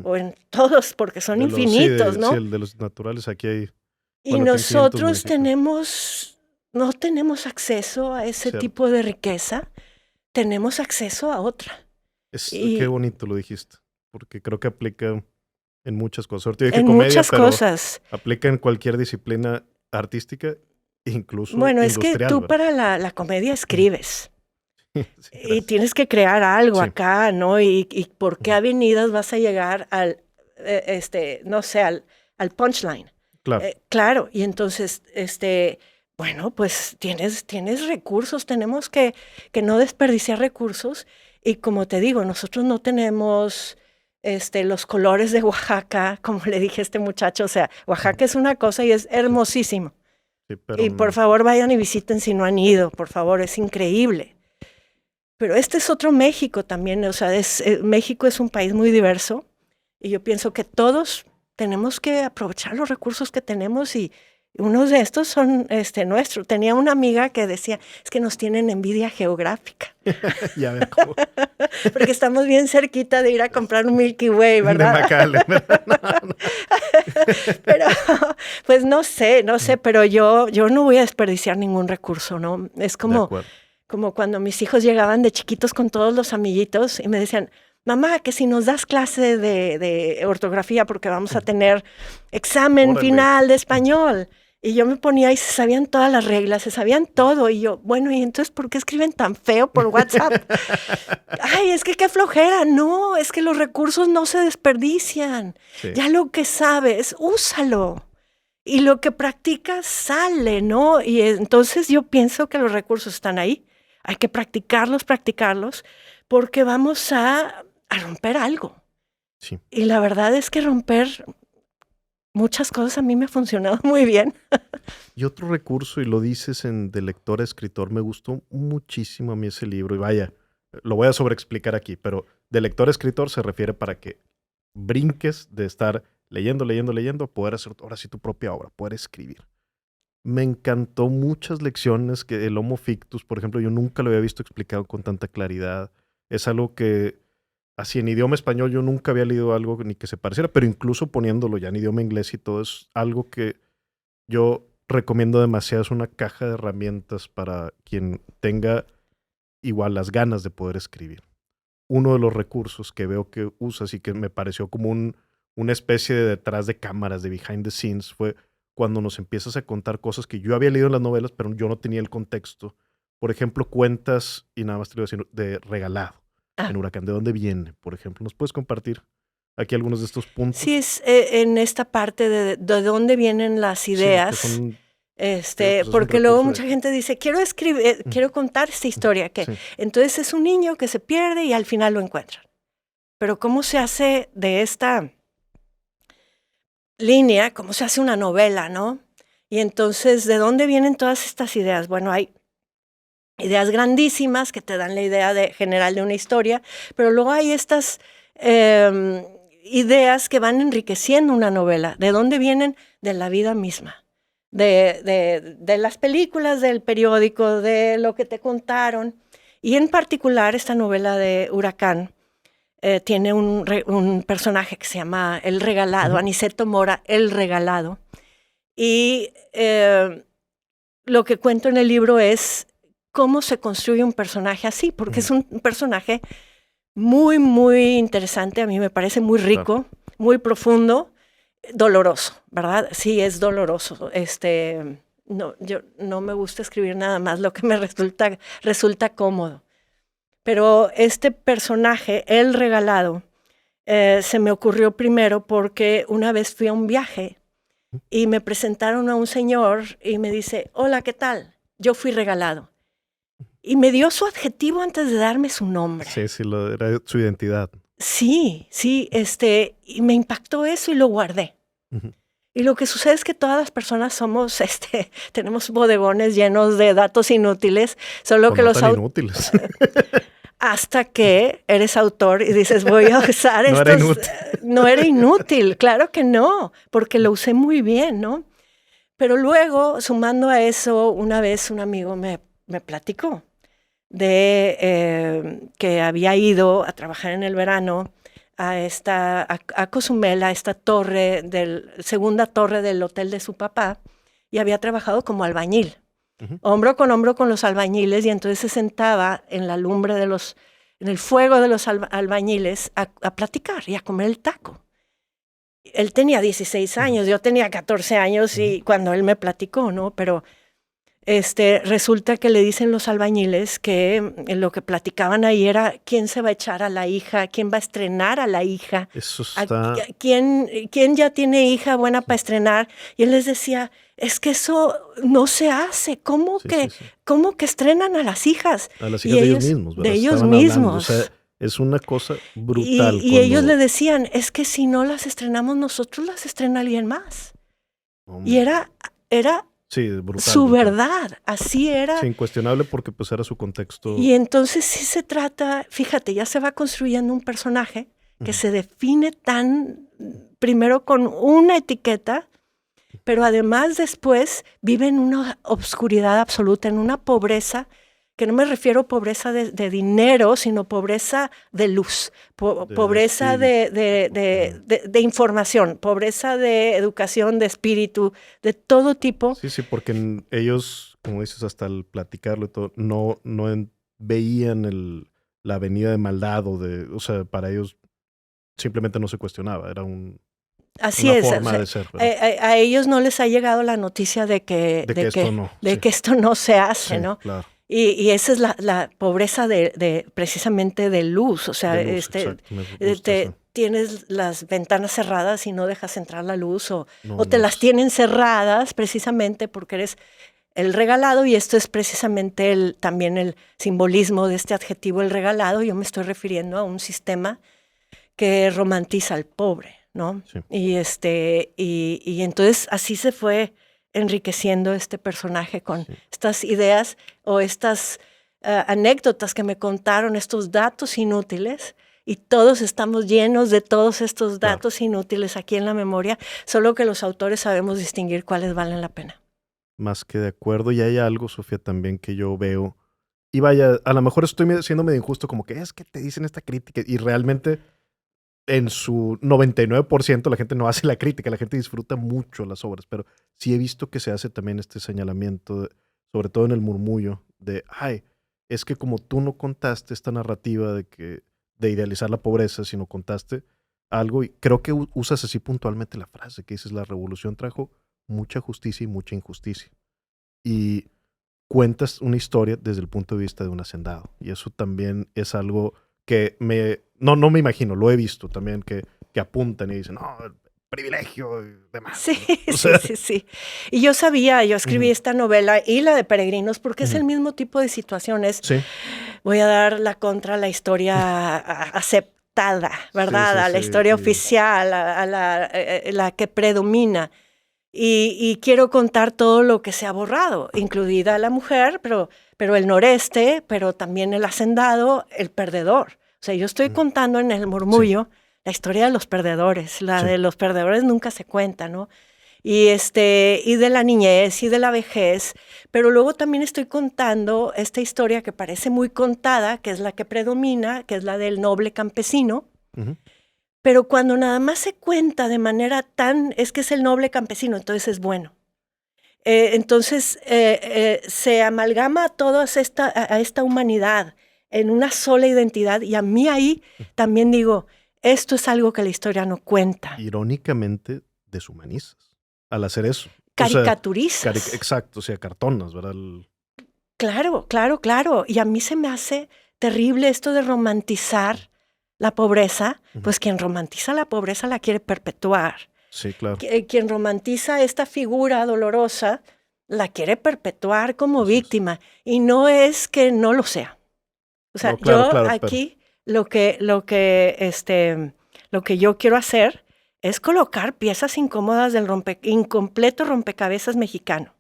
O en todos, porque son infinitos, ¿no? Sí, el de los naturales, aquí hay Y Bueno, 1500 nosotros municipios. no tenemos acceso a ese Cierto. tipo de riqueza, tenemos acceso a otra. Qué Y bonito lo dijiste, porque creo que aplica en muchas cosas. Ahorita dije en comedia, muchas pero cosas. aplica en cualquier disciplina artística, incluso Bueno, es que industrial, tú ¿verdad? para la comedia Ujú. escribes Sí, y gracias. tienes que crear algo Sí. acá, ¿no? Y por qué Ujú. avenidas vas a llegar al, no sé, al punchline. Claro. Claro, y entonces, bueno, pues tienes recursos, tenemos que no desperdiciar recursos. Y como te digo, nosotros no tenemos los colores de Oaxaca, como le dije a este muchacho. O sea, Oaxaca es una cosa y es Sí, hermosísimo. sí, pero Y por no. favor vayan y visiten si no han ido, por favor, es increíble. Pero este es otro México también, o sea, México es un país muy diverso y yo pienso que todos tenemos que aprovechar los recursos que tenemos y unos de estos son nuestros. Tenía una amiga que decía, es que nos tienen envidia geográfica, Ya ver cómo. porque estamos bien cerquita de ir a comprar un Milky Way, De ¿verdad? McAllen, ¿verdad? No, no. Pero, pues no sé, pero yo no voy a desperdiciar ningún recurso, ¿no? Es De acuerdo. como cuando mis hijos llegaban de chiquitos con todos los amiguitos y me decían, mamá, que si nos das clase de ortografía porque vamos a tener examen Órale. final de español. Y yo me ponía y se sabían todas las reglas, se sabían todo. Y yo, bueno, ¿y entonces por qué escriben tan feo por WhatsApp? Ay, es que qué flojera. No, es que los recursos no se desperdician. Sí. Ya lo que sabes, úsalo. Y lo que practicas sale, ¿no? Y entonces yo pienso que los recursos están ahí. Hay que practicarlos, porque vamos a romper algo. Sí. Y la verdad es que romper muchas cosas a mí me ha funcionado muy bien. Y otro recurso, y lo dices de lector a escritor, me gustó muchísimo a mí ese libro. Y vaya, lo voy a sobreexplicar aquí, pero de lector a escritor se refiere para que brinques de estar leyendo, a poder hacer ahora sí tu propia obra, poder escribir. Me encantó muchas lecciones que el Homo Fictus, por ejemplo, yo nunca lo había visto explicado con tanta claridad. Es algo que, así en idioma español, yo nunca había leído algo ni que se pareciera, pero incluso poniéndolo ya en idioma inglés y todo, es algo que yo recomiendo demasiado. Es una caja de herramientas para quien tenga igual las ganas de poder escribir. Uno de los recursos que veo que usas y que me pareció como una especie de detrás de cámaras, de behind the scenes, fue cuando nos empiezas a contar cosas que yo había leído en las novelas, pero yo no tenía el contexto. Por ejemplo, cuentas, y nada más te lo voy a decir, de Regalado, Ah, en Huracán. ¿De dónde viene, por ejemplo? ¿Nos puedes compartir aquí algunos de estos sí, puntos? es en esta parte de dónde vienen las Sí, que ideas. son, digo, pues es un Porque luego recurso de... mucha gente dice, quiero escribir, quiero contar esta historia, que Sí, entonces es un niño que se pierde y al final lo encuentran. Pero ¿cómo se hace de esta línea, cómo se hace una novela, ¿no? Y entonces, ¿de dónde vienen todas estas ideas? Bueno, hay ideas grandísimas que te dan la idea general de una historia, pero luego hay estas ideas que van enriqueciendo una novela. ¿De dónde vienen? De la vida misma, de las películas, del periódico, de lo que te contaron. Y en particular esta novela de Huracán tiene un personaje que se llama El Regalado, Aniceto Mora, El Regalado. Y lo que cuento en el libro es cómo se construye un personaje así, porque es un personaje muy, muy interesante, a mí me parece muy rico, muy profundo, doloroso, ¿verdad? Sí, es doloroso. No, yo no me gusta escribir nada más lo que me resulta cómodo. Pero este personaje, El Regalado, se me ocurrió primero porque una vez fui a un viaje y me presentaron a un señor y me dice, hola, ¿qué tal? Yo fui regalado. Y me dio su adjetivo antes de darme su nombre. Sí, era su identidad. Sí, y me impactó eso y lo guardé. Y lo que sucede es que todas las personas somos, tenemos bodegones llenos de datos inútiles, solo que no los tan inútiles. hasta que eres autor y dices, voy a usar No estos... era inútil. No era inútil, claro que no, porque lo usé muy bien, ¿no? Pero luego, sumando a eso, una vez un amigo me platicó de que había ido a trabajar en el verano a Cozumel, a esta torre, segunda torre del hotel de su papá, y había trabajado como albañil, hombro con los albañiles, y entonces se sentaba en la lumbre en el fuego de los albañiles a platicar y a comer el taco. Él tenía 16 años, yo tenía 14 años y cuando él me platicó, ¿no? Pero resulta que le dicen los albañiles que lo que platicaban ahí era quién se va a echar a la hija, quién va a estrenar a la hija, Eso está... quién ya tiene hija buena para estrenar. Y él les decía, es que eso no se hace. ¿Cómo que estrenan a las hijas? A las hijas de ellos mismos, ¿verdad? De ellos Estaban mismos. hablando, o sea, es una cosa brutal. Y ellos le decían, es que si no las estrenamos nosotros, las estrena alguien más. Y era sí, brutal, su brutal. verdad, así era. Sí, incuestionable porque pues era su contexto. Y entonces sí se trata, fíjate, ya se va construyendo un personaje que se define primero con una etiqueta, pero además después vive en una obscuridad absoluta, en una pobreza, que no me refiero a pobreza de dinero, sino pobreza de luz, pobreza de información, pobreza de educación, de espíritu, de todo tipo. Sí, porque ellos, como dices, hasta al platicarlo y todo, no veían la avenida de maldad o sea, para ellos simplemente no se cuestionaba, era una forma de ser. A ellos no les ha llegado la noticia de que esto no se hace, sí, ¿no? Claro. Y esa es la pobreza precisamente de luz, o sea, tienes las ventanas cerradas y no dejas entrar la luz, o te las tienen cerradas precisamente porque eres el regalado, y esto es precisamente también el simbolismo de este adjetivo, el regalado. Yo me estoy refiriendo a un sistema que romantiza al pobre, ¿no? Sí. Y entonces así se fue enriqueciendo este personaje con estas ideas o estas anécdotas que me contaron, estos datos inútiles, y todos estamos llenos de todos estos datos inútiles aquí en la memoria, solo que los autores sabemos distinguir cuáles valen la pena. Más que de acuerdo, y hay algo, Sofía, también que yo veo, y vaya, a lo mejor estoy siendo medio injusto, como que es que te dicen esta crítica, y realmente en su 99% la gente no hace la crítica, la gente disfruta mucho las obras, pero sí he visto que se hace también este señalamiento, sobre todo en el murmullo, de, es que como tú no contaste esta narrativa de idealizar la pobreza, sino contaste algo, y creo que usas así puntualmente la frase, que dices, la revolución trajo mucha justicia y mucha injusticia. Y cuentas una historia desde el punto de vista de un hacendado, y eso también es algo que no me imagino, lo he visto también, que apuntan y dicen, no, el privilegio y demás. Sí, ¿no? O sea, sí. Y yo escribí esta novela y la de Peregrinos porque es el mismo tipo de situaciones. Sí. Voy a dar la historia aceptada, ¿verdad? A la historia oficial, a la que predomina. Y quiero contar todo lo que se ha borrado, incluida la mujer, pero el noreste, pero también el hacendado, el perdedor. O sea, yo estoy contando en el murmullo la historia de los perdedores. De los perdedores nunca se cuenta, ¿no? Y de la niñez y de la vejez, pero luego también estoy contando esta historia que parece muy contada, que es la que predomina, que es la del noble campesino. Pero cuando nada más se cuenta de manera es que es el noble campesino, entonces es bueno. Entonces se amalgama a esta humanidad en una sola identidad, y a mí ahí también digo, esto es algo que la historia no cuenta. Irónicamente deshumanizas al hacer eso. Caricaturizas. O sea, exacto, o sea, cartonas, ¿verdad? Claro. Y a mí se me hace terrible esto de romantizar la pobreza, pues quien romantiza la pobreza la quiere perpetuar. Sí, claro. Quien romantiza esta figura dolorosa la quiere perpetuar como víctima, y no es que no lo sea. O sea, aquí lo que yo quiero hacer es colocar piezas incómodas del incompleto rompecabezas mexicano,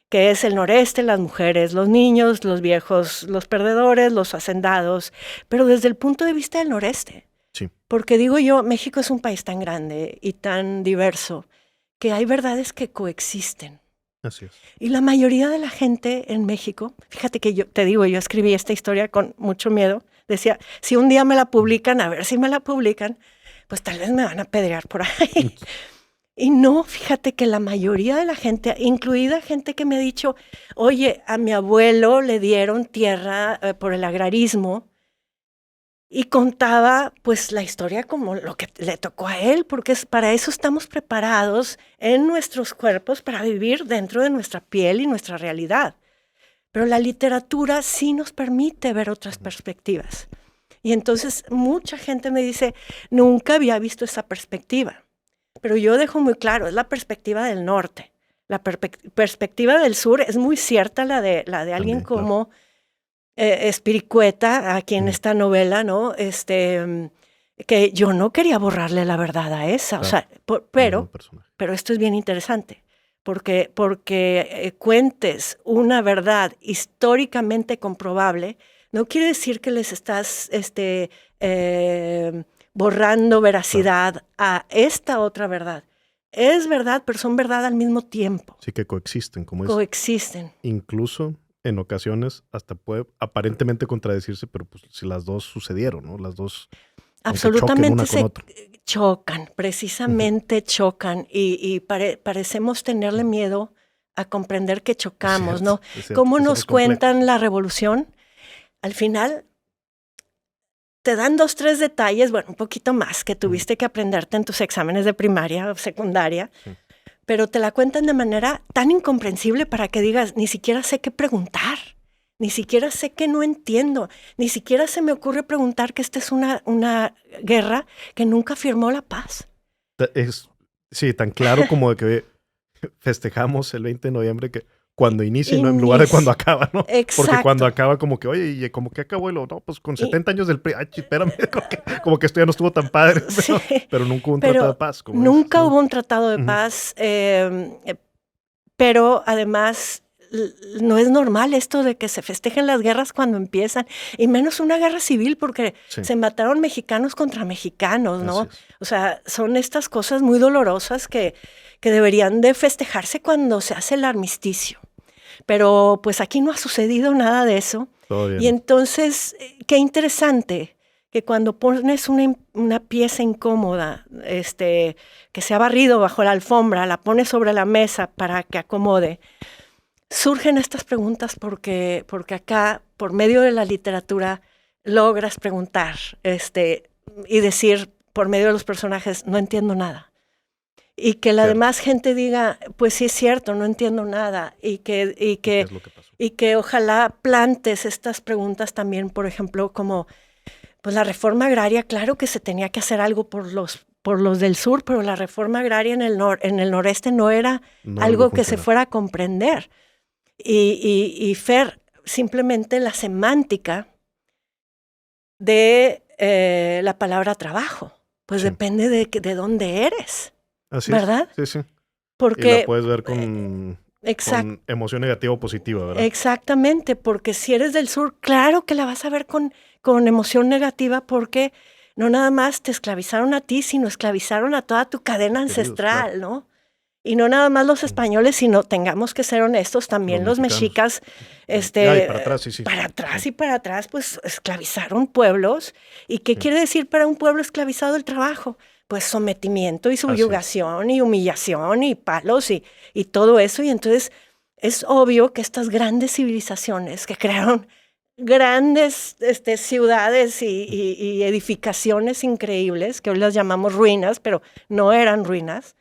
que es el noreste, las mujeres, los niños, los viejos, los perdedores, los hacendados, pero desde el punto de vista del noreste. Sí. Porque digo yo, México es un país tan grande y tan diverso que hay verdades que coexisten. Así es. Y la mayoría de la gente en México, fíjate que yo escribí esta historia con mucho miedo, Decía, si un día me la publican, a ver si me la publican, pues tal vez me van a apedrear por ahí. Y no, fíjate que la mayoría de la gente, incluida gente que me ha dicho, oye, a mi abuelo le dieron tierra por el agrarismo, y contaba pues la historia como lo que le tocó a él, porque para eso estamos preparados en nuestros cuerpos para vivir dentro de nuestra piel y nuestra realidad. Pero la literatura sí nos permite ver otras perspectivas. Y entonces mucha gente me dice, nunca había visto esa perspectiva. Pero yo dejo muy claro, es la perspectiva del norte. La perspectiva del sur es muy cierta, la de alguien También, como Espiricueta, aquí en esta novela, ¿no? Que yo no quería borrarle la verdad a esa, o sea, pero esto es bien interesante, porque cuentes una verdad históricamente comprobable, no quiere decir que les estás borrando veracidad a esta otra verdad. Es verdad, pero son verdad al mismo tiempo. Sí, que coexisten, como Coexisten. Incluso en ocasiones hasta puede aparentemente contradecirse, pero pues si las dos sucedieron, ¿no? Las dos absolutamente chocan, precisamente chocan y parecemos tenerle miedo a comprender que chocamos, cierto, ¿no? ¿Cómo nos cuentan la revolución? Al final te dan 2, 3 detalles, bueno, un poquito más que tuviste que aprenderte en tus exámenes de primaria o secundaria, pero te la cuentan de manera tan incomprensible para que digas, ni siquiera sé qué preguntar, ni siquiera sé qué no entiendo, ni siquiera se me ocurre preguntar que esta es una guerra que nunca firmó la paz. Sí, tan claro como de que festejamos el 20 de noviembre que cuando inicia en lugar de cuando acaba, ¿no? Exacto. Porque cuando acaba como que, oye, ¿y como que acabó? No, pues con 70 años del PRI, ay, espérame, como que esto ya no estuvo tan padre, pero nunca hubo un tratado de paz. Nunca hubo un tratado de paz, pero además no es normal esto de que se festejen las guerras cuando empiezan, y menos una guerra civil, porque se mataron mexicanos contra mexicanos, ¿no? O sea, son estas cosas muy dolorosas que deberían de festejarse cuando se hace el armisticio. Pero pues aquí no ha sucedido nada de eso. Y entonces, qué interesante que cuando pones una pieza incómoda, que se ha barrido bajo la alfombra, la pones sobre la mesa para que acomode, surgen estas preguntas porque acá, por medio de la literatura, logras preguntar y decir, por medio de los personajes, no entiendo nada. Y que la demás gente diga, pues sí es cierto, no entiendo nada. Y que ojalá plantes estas preguntas también, por ejemplo, como pues la reforma agraria, claro que se tenía que hacer algo por los del sur, pero la reforma agraria en el noreste no era algo que se fuera a comprender. Y Fer, simplemente la semántica de la palabra trabajo, pues depende de dónde eres. Así ¿verdad? Es. Sí. Porque y la puedes ver con emoción negativa o positiva, ¿verdad? Exactamente, porque si eres del sur, claro que la vas a ver con emoción negativa, porque no nada más te esclavizaron a ti, sino esclavizaron a toda tu cadena ancestral, ¿no? Y no nada más los españoles, sino, tengamos que ser honestos, también los mexicas, para atrás, sí. Para atrás y para atrás, pues esclavizaron pueblos. ¿Y qué quiere decir para un pueblo esclavizado el trabajo? Pues sometimiento y subyugación y humillación y palos y todo eso. Y entonces es obvio que estas grandes civilizaciones que crearon grandes ciudades y edificaciones increíbles, que hoy las llamamos ruinas, pero no eran ruinas,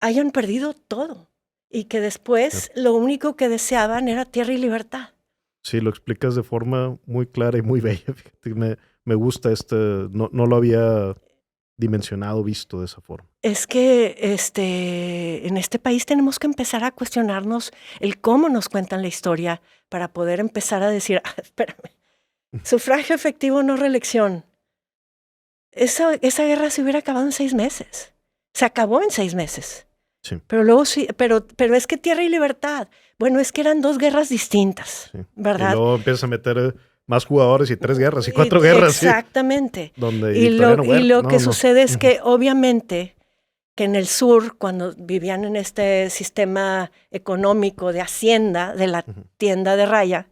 hayan perdido todo y que después lo único que deseaban era tierra y libertad. Sí, lo explicas de forma muy clara y muy bella. Fíjate, me gusta no lo había dimensionado, visto de esa forma. Es que en este país tenemos que empezar a cuestionarnos el cómo nos cuentan la historia para poder empezar a decir, espérame, sufragio efectivo, no reelección. Esa guerra se hubiera acabado en 6 meses. Se acabó en 6 meses. Sí. Pero luego sí, pero es que tierra y libertad. Bueno, es que eran 2 guerras distintas, ¿verdad? Y luego empiezas a meter más jugadores y 3 guerras y 4 guerras. Exactamente. Donde y lo que sucede es que obviamente que en el sur, cuando vivían en este sistema económico de hacienda, de la tienda de raya,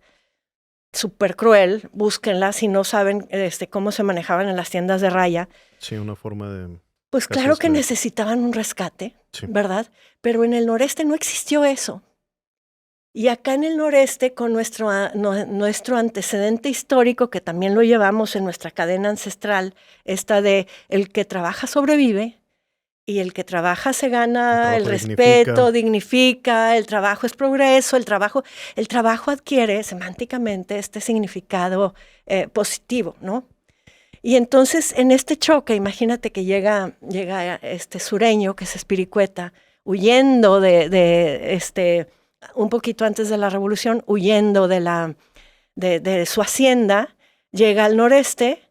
súper cruel, búsquenla si no saben cómo se manejaban en las tiendas de raya. Sí, una forma de... Pues casi claro que esclavitud. necesitaban un rescate, Sí. ¿verdad? Pero en el noreste no existió eso. Y acá en el noreste, con nuestro antecedente histórico, que también lo llevamos en nuestra cadena ancestral, esta de el que trabaja sobrevive, y el que trabaja se gana el respeto, dignifica, el trabajo es progreso, el trabajo adquiere semánticamente este significado positivo, ¿no? Y entonces en este choque, imagínate que llega este sureño, que es Espiricueta, huyendo un poquito antes de la revolución, huyendo de su hacienda, llega al noreste,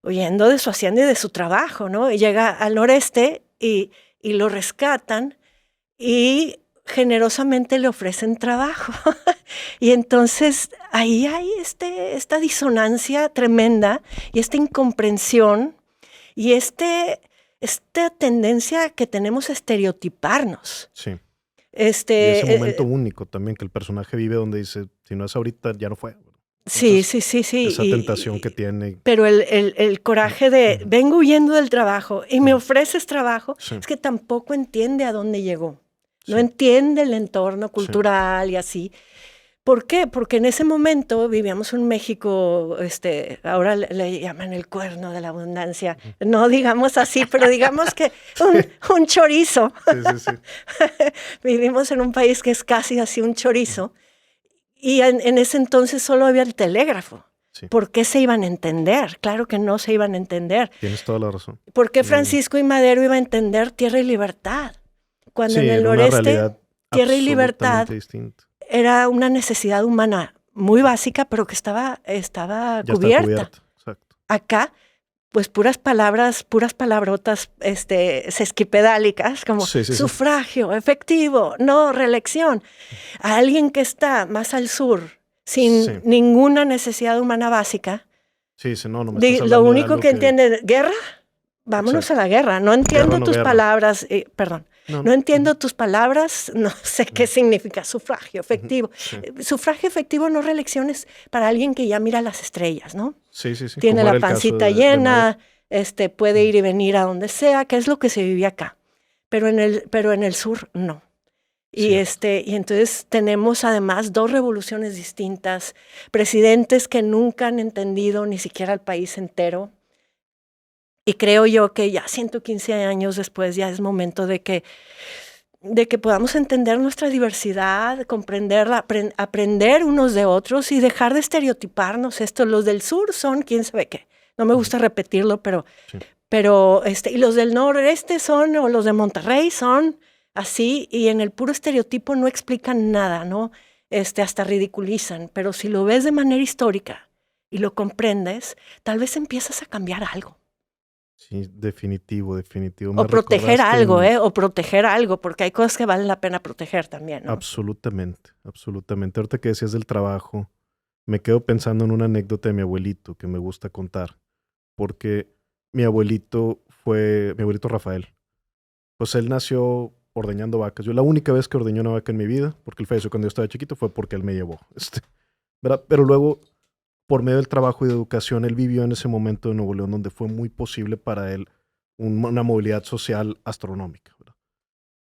huyendo de su hacienda y de su trabajo, ¿no? Y llega al noreste y lo rescatan y generosamente le ofrecen trabajo. Y entonces ahí hay esta disonancia tremenda y esta incomprensión y esta tendencia que tenemos a estereotiparnos. Sí. Y ese momento único también que el personaje vive donde dice, si no es ahorita, ya no fue. Entonces, sí. Esa tentación que tiene. Pero el coraje de, vengo huyendo del trabajo y me ofreces trabajo, es que tampoco entiende a dónde llegó. No entiende el entorno cultural y así. ¿Por qué? Porque en ese momento vivíamos en México, ahora le llaman el cuerno de la abundancia. No digamos así, pero digamos que un chorizo. Sí. Vivimos en un país que es casi así un chorizo. Y en ese entonces solo había el telégrafo. Sí. ¿Por qué se iban a entender? Claro que no se iban a entender. Tienes toda la razón. ¿Por qué Francisco y Madero iba a entender tierra y libertad? Cuando en el noreste, tierra y libertad distinta. Era una necesidad humana muy básica, pero que estaba cubierta. Exacto. Acá, pues puras palabrotas sesquipedálicas, como sufragio, efectivo, no reelección. A alguien que está más al sur, sin ninguna necesidad humana básica, lo único que entiende, ¿guerra? Vámonos a la guerra. No entiendo tus palabras, perdón. No entiendo tus palabras, no sé qué significa sufragio efectivo. Sufragio efectivo, no reelecciones para alguien que ya mira las estrellas, ¿no? Sí. Tiene la pancita llena, puede ir y venir a donde sea, que es lo que se vivía acá. Pero en el sur, no. Y entonces tenemos además dos revoluciones distintas, presidentes que nunca han entendido ni siquiera al país entero. Y creo yo que ya 115 años después ya es momento de que podamos entender nuestra diversidad, comprenderla, aprender unos de otros y dejar de estereotiparnos. Los del sur son quién sabe qué. No me gusta repetirlo, pero y los del noreste son, o los de Monterrey son así, y en el puro estereotipo no explican nada, ¿no? Hasta ridiculizan. Pero si lo ves de manera histórica y lo comprendes, tal vez empiezas a cambiar algo. Sí, definitivo. O proteger algo, porque hay cosas que valen la pena proteger también, ¿no? Absolutamente. Ahorita que decías del trabajo, me quedo pensando en una anécdota de mi abuelito que me gusta contar, porque mi abuelito Rafael, pues él nació ordeñando vacas. Yo la única vez que ordeñé una vaca en mi vida, porque él falleció cuando yo estaba chiquito, fue porque él me llevó. ¿Verdad? Pero luego, por medio del trabajo y de educación, él vivió en ese momento de Nuevo León donde fue muy posible para él una movilidad social astronómica, ¿verdad?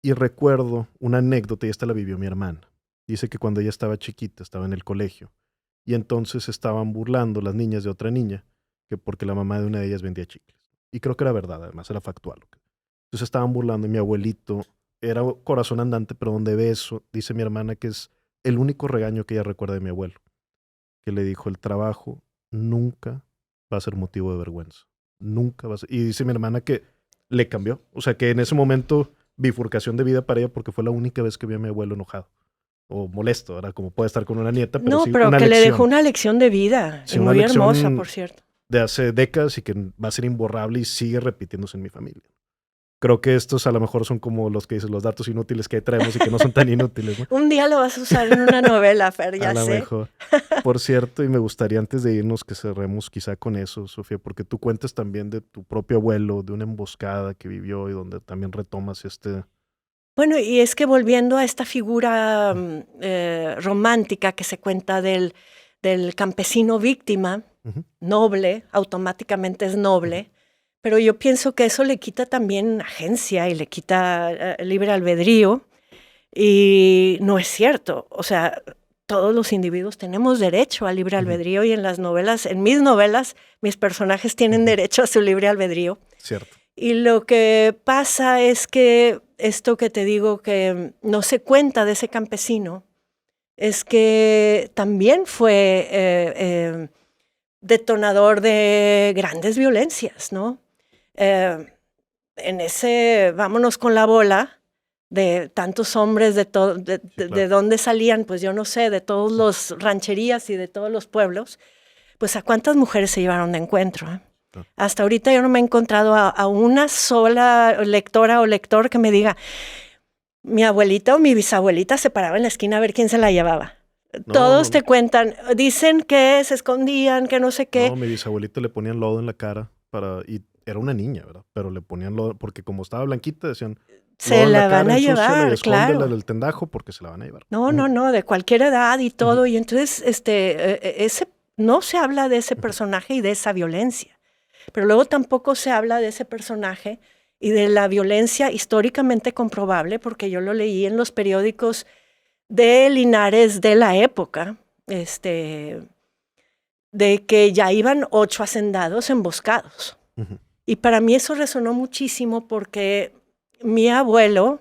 Y recuerdo una anécdota, y esta la vivió mi hermana. Dice que cuando ella estaba chiquita, estaba en el colegio, y entonces estaban burlando las niñas de otra niña, que porque la mamá de una de ellas vendía chicles. Y creo que era verdad, además era factual. Entonces estaban burlando, y mi abuelito era corazón andante, pero donde ve eso, dice mi hermana que es el único regaño que ella recuerda de mi abuelo, que le dijo: el trabajo nunca va a ser motivo de vergüenza. Nunca va a ser. Y dice mi hermana que le cambió. O sea, que en ese momento, bifurcación de vida para ella, porque fue la única vez que vi a mi abuelo enojado o molesto, ¿verdad? Como puede estar con una nieta, pero no, sí pero una que lección. Le dejó una lección de vida, sí, muy hermosa, por cierto. De hace décadas y que va a ser imborrable y sigue repitiéndose en mi familia. Creo que estos a lo mejor son como los que dices, los datos inútiles que traemos y que no son tan inútiles, ¿no? Un día lo vas a usar en una novela, Fer, ya sé. A lo mejor. Por cierto, y me gustaría antes de irnos que cerremos quizá con eso, Sofía, porque tú cuentas también de tu propio abuelo, de una emboscada que vivió y donde también retomas Bueno, y es que volviendo a esta figura romántica que se cuenta del del campesino víctima, Ujú. noble, automáticamente es noble, pero yo pienso que eso le quita también agencia y le quita libre albedrío, y no es cierto. O sea, todos los individuos tenemos derecho al libre Ujú. albedrío, y en las novelas, en mis novelas, mis personajes tienen Ujú. derecho a su libre albedrío. Cierto. Y lo que pasa es que esto que te digo que no se cuenta de ese campesino es que también fue detonador de grandes violencias, ¿no? En ese vámonos con la bola de tantos hombres Sí, de claro. dónde salían, pues yo no sé, de todos los rancherías y de todos los pueblos, pues a cuántas mujeres se llevaron de encuentro, ¿eh? Claro. Hasta ahorita yo no me he encontrado a una sola lectora o lector que me diga, mi abuelita o mi bisabuelita se paraba en la esquina a ver quién se la llevaba. No, Todos no, te cuentan, dicen que se escondían, que no sé qué. no, mi bisabuelita le ponían lodo en la cara y era una niña, ¿verdad? Pero le ponían lodo, porque como estaba blanquita, decían, Se lodo en la la van cara, a ensúciala y llevar, escóndela claro. del tendajo porque se la van a llevar. No, Ujú. no, no, de cualquier edad y Ujú. todo. Y entonces, ese, no se habla de ese Ujú. personaje y de esa violencia. Pero luego tampoco se habla de ese personaje y de la violencia históricamente comprobable, porque yo lo leí en los periódicos de Linares de la época, de que ya iban 8 hacendados emboscados. Ujú. Y para mí eso resonó muchísimo porque mi abuelo,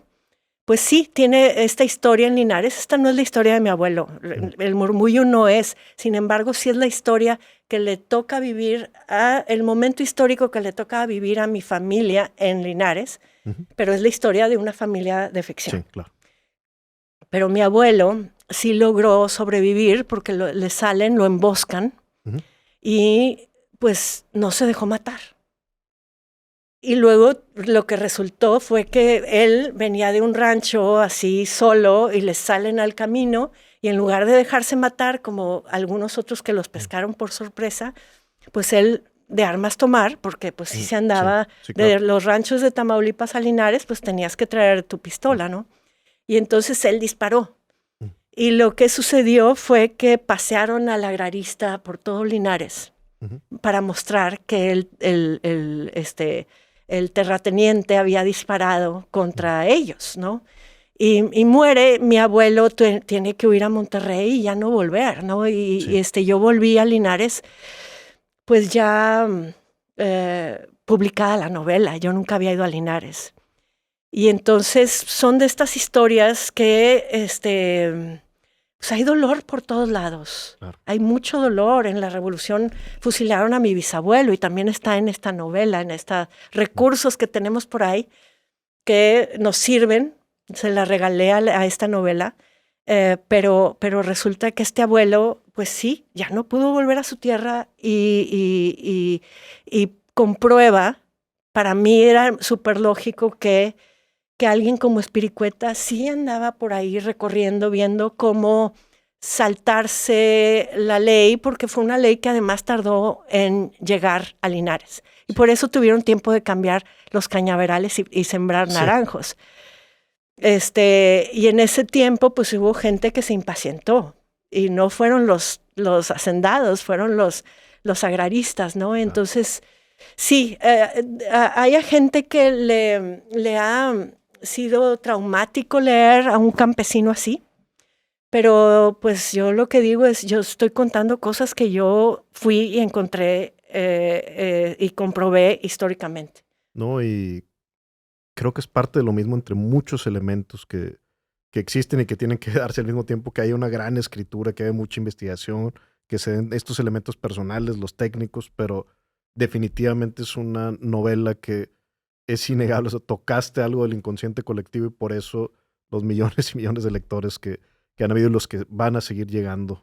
pues sí, tiene esta historia en Linares. Esta no es la historia de mi abuelo. Ujú. El murmullo no es. Sin embargo, sí es la historia que le toca vivir, el momento histórico que le toca vivir a mi familia en Linares, Ujú. pero es la historia de una familia de Sí, ficción. claro. Pero mi abuelo sí logró sobrevivir porque le salen, lo emboscan Ujú. y pues no se dejó matar. Y luego lo que resultó fue que él venía de un rancho así solo y les salen al camino, y en lugar de dejarse matar como algunos otros que los pescaron por sorpresa, pues él de armas tomar, porque pues sí Ujú. se Sí, andaba sí, de claro. los ranchos de Tamaulipas a Linares, pues tenías que traer tu pistola, ¿no? Y entonces él disparó. Ujú. Y lo que sucedió fue que pasearon al agrarista por todo Linares Ujú. para mostrar que el terrateniente había disparado contra ellos, ¿no? Y muere, mi abuelo tiene que huir a Monterrey y ya no volver, ¿no? Sí. Yo volví a Linares, pues ya publicada la novela, yo nunca había ido a Linares. Y entonces son de estas historias que, pues hay dolor por todos lados. Claro. Hay mucho dolor. En la Revolución fusilaron a mi bisabuelo y también está en esta novela, en estos recursos que tenemos por ahí que nos sirven. Se la regalé a esta novela, pero resulta que este abuelo, pues sí, ya no pudo volver a su tierra y comprueba, para mí era súper lógico que alguien como Espiricueta sí andaba por ahí recorriendo, viendo cómo saltarse la ley, porque fue una ley que además tardó en llegar a Linares. Y Sí. por eso tuvieron tiempo de cambiar los cañaverales y sembrar Sí. naranjos. Y en ese tiempo, pues hubo gente que se impacientó. Y no fueron los hacendados, fueron los agraristas, ¿no? Claro. Entonces, sí, hay gente que le ha sido traumático leer a un campesino así, pero pues yo lo que digo es, yo estoy contando cosas que yo fui y encontré y comprobé históricamente. No, y creo que es parte de lo mismo entre muchos elementos que existen y que tienen que darse al mismo tiempo, que haya una gran escritura, que haya mucha investigación, que se den estos elementos personales, los técnicos, pero definitivamente es una novela que es innegable. O sea, tocaste algo del inconsciente colectivo y por eso los millones y millones de lectores que han habido y los que van a seguir llegando,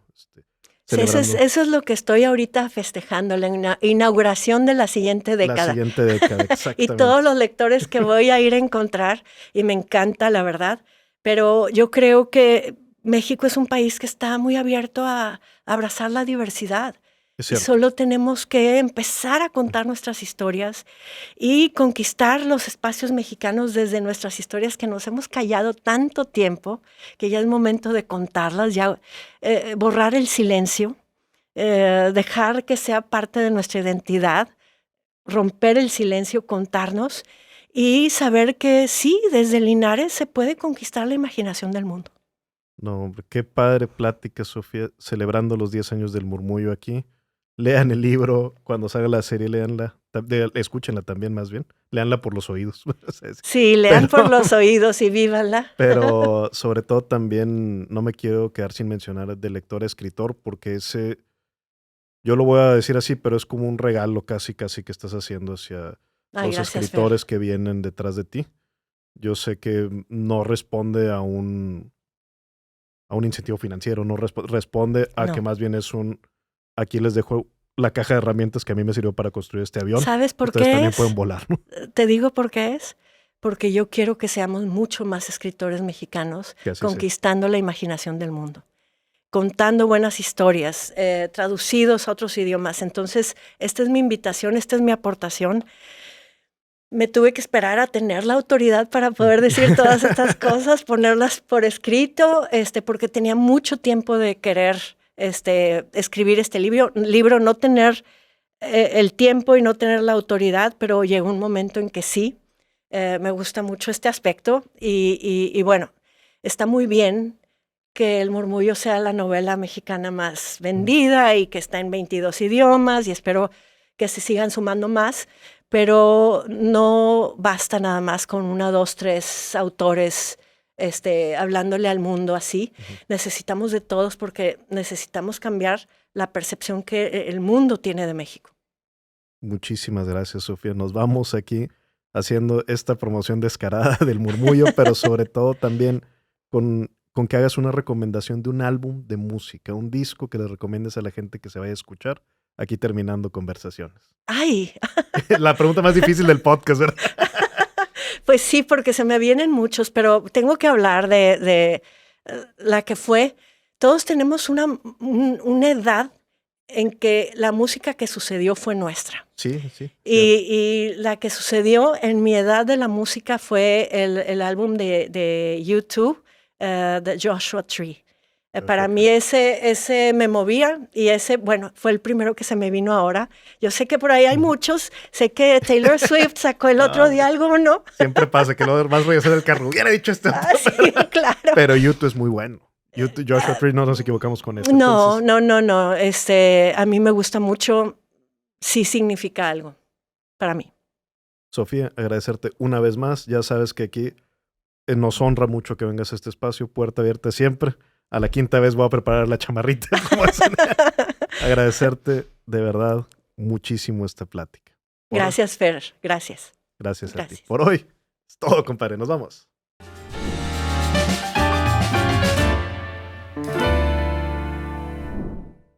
Sí, celebrando eso es lo que estoy ahorita festejando, la inauguración de la siguiente la década. siguiente década, Y todos exactamente. los lectores que voy a ir a encontrar, y me encanta, la verdad, pero yo creo que México es un país que está muy abierto a abrazar la diversidad. Es Y cierto. solo tenemos que empezar a contar nuestras historias y conquistar los espacios mexicanos desde nuestras historias que nos hemos callado tanto tiempo, que ya es momento de contarlas, ya borrar el silencio dejar que sea parte de nuestra identidad, romper el silencio, contarnos y saber que sí, desde Linares se puede conquistar la imaginación del mundo. No, hombre, qué padre plática, Sofía, celebrando los 10 años del Murmullo aquí. Lean el libro, cuando salga la serie, léanla, escúchenla también más bien, léanla por los oídos. Sí, lean por los oídos y vívanla. Pero sobre todo también no me quiero quedar sin mencionar de lector a escritor, porque ese, yo lo voy a decir así, pero es como un regalo casi que estás haciendo hacia Ay, los gracias, escritores Fer. que vienen detrás de ti. Yo sé que no responde a un incentivo financiero, no responde a que No. más bien es aquí les dejo la caja de herramientas que a mí me sirvió para construir este avión. ¿Sabes por Ustedes qué también es? pueden volar, ¿no? Te digo por qué es. Porque yo quiero que seamos mucho más escritores mexicanos, Que así sea. conquistando la imaginación del mundo, contando buenas historias, traducidos a otros idiomas. Entonces, esta es mi invitación, esta es mi aportación. Me tuve que esperar a tener la autoridad para poder decir todas estas cosas, ponerlas por escrito, porque tenía mucho tiempo de querer escribir este libro, no tener el tiempo y no tener la autoridad, pero llegó un momento en que sí. Me gusta mucho este aspecto y bueno, está muy bien que El Murmullo sea la novela mexicana más vendida y que está en 22 idiomas y espero que se sigan sumando más, pero no basta nada más con 1, 2, 3 autores hablándole al mundo así. Necesitamos de todos porque necesitamos cambiar la percepción que el mundo tiene de México. Muchísimas gracias, Sofía. Nos vamos aquí haciendo esta promoción descarada del Murmullo, pero sobre todo también con que hagas una recomendación de un álbum de música, un disco que le recomiendes a la gente que se vaya a escuchar, aquí terminando conversaciones. ¡Ay! La pregunta más difícil del podcast, ¿verdad? Pues sí, porque se me vienen muchos, pero tengo que hablar de la que fue. Todos tenemos una edad en que la música que sucedió fue nuestra. Sí. Y la que sucedió en mi edad de la música fue el álbum de YouTube, The Joshua Tree. Para mí ese me movía y ese, bueno, fue el primero que se me vino ahora. Yo sé que por ahí hay muchos, sé que Taylor Swift sacó el otro día algo, ¿no? Siempre pasa que lo más voy a hacer el carro. Hubiera dicho esto. Sí, claro. Pero YouTube es muy bueno. Joshua Tree, no nos equivocamos con eso. No. A mí me gusta mucho, sí significa algo para mí. Sofía, agradecerte una vez más. Ya sabes que aquí nos honra mucho que vengas a este espacio. Puerta abierta siempre. A la 5ª vez voy a preparar la chamarrita. Agradecerte de verdad muchísimo esta plática. Gracias, Fer. Gracias. Gracias a ti. Por hoy es todo, compadre. Nos vamos.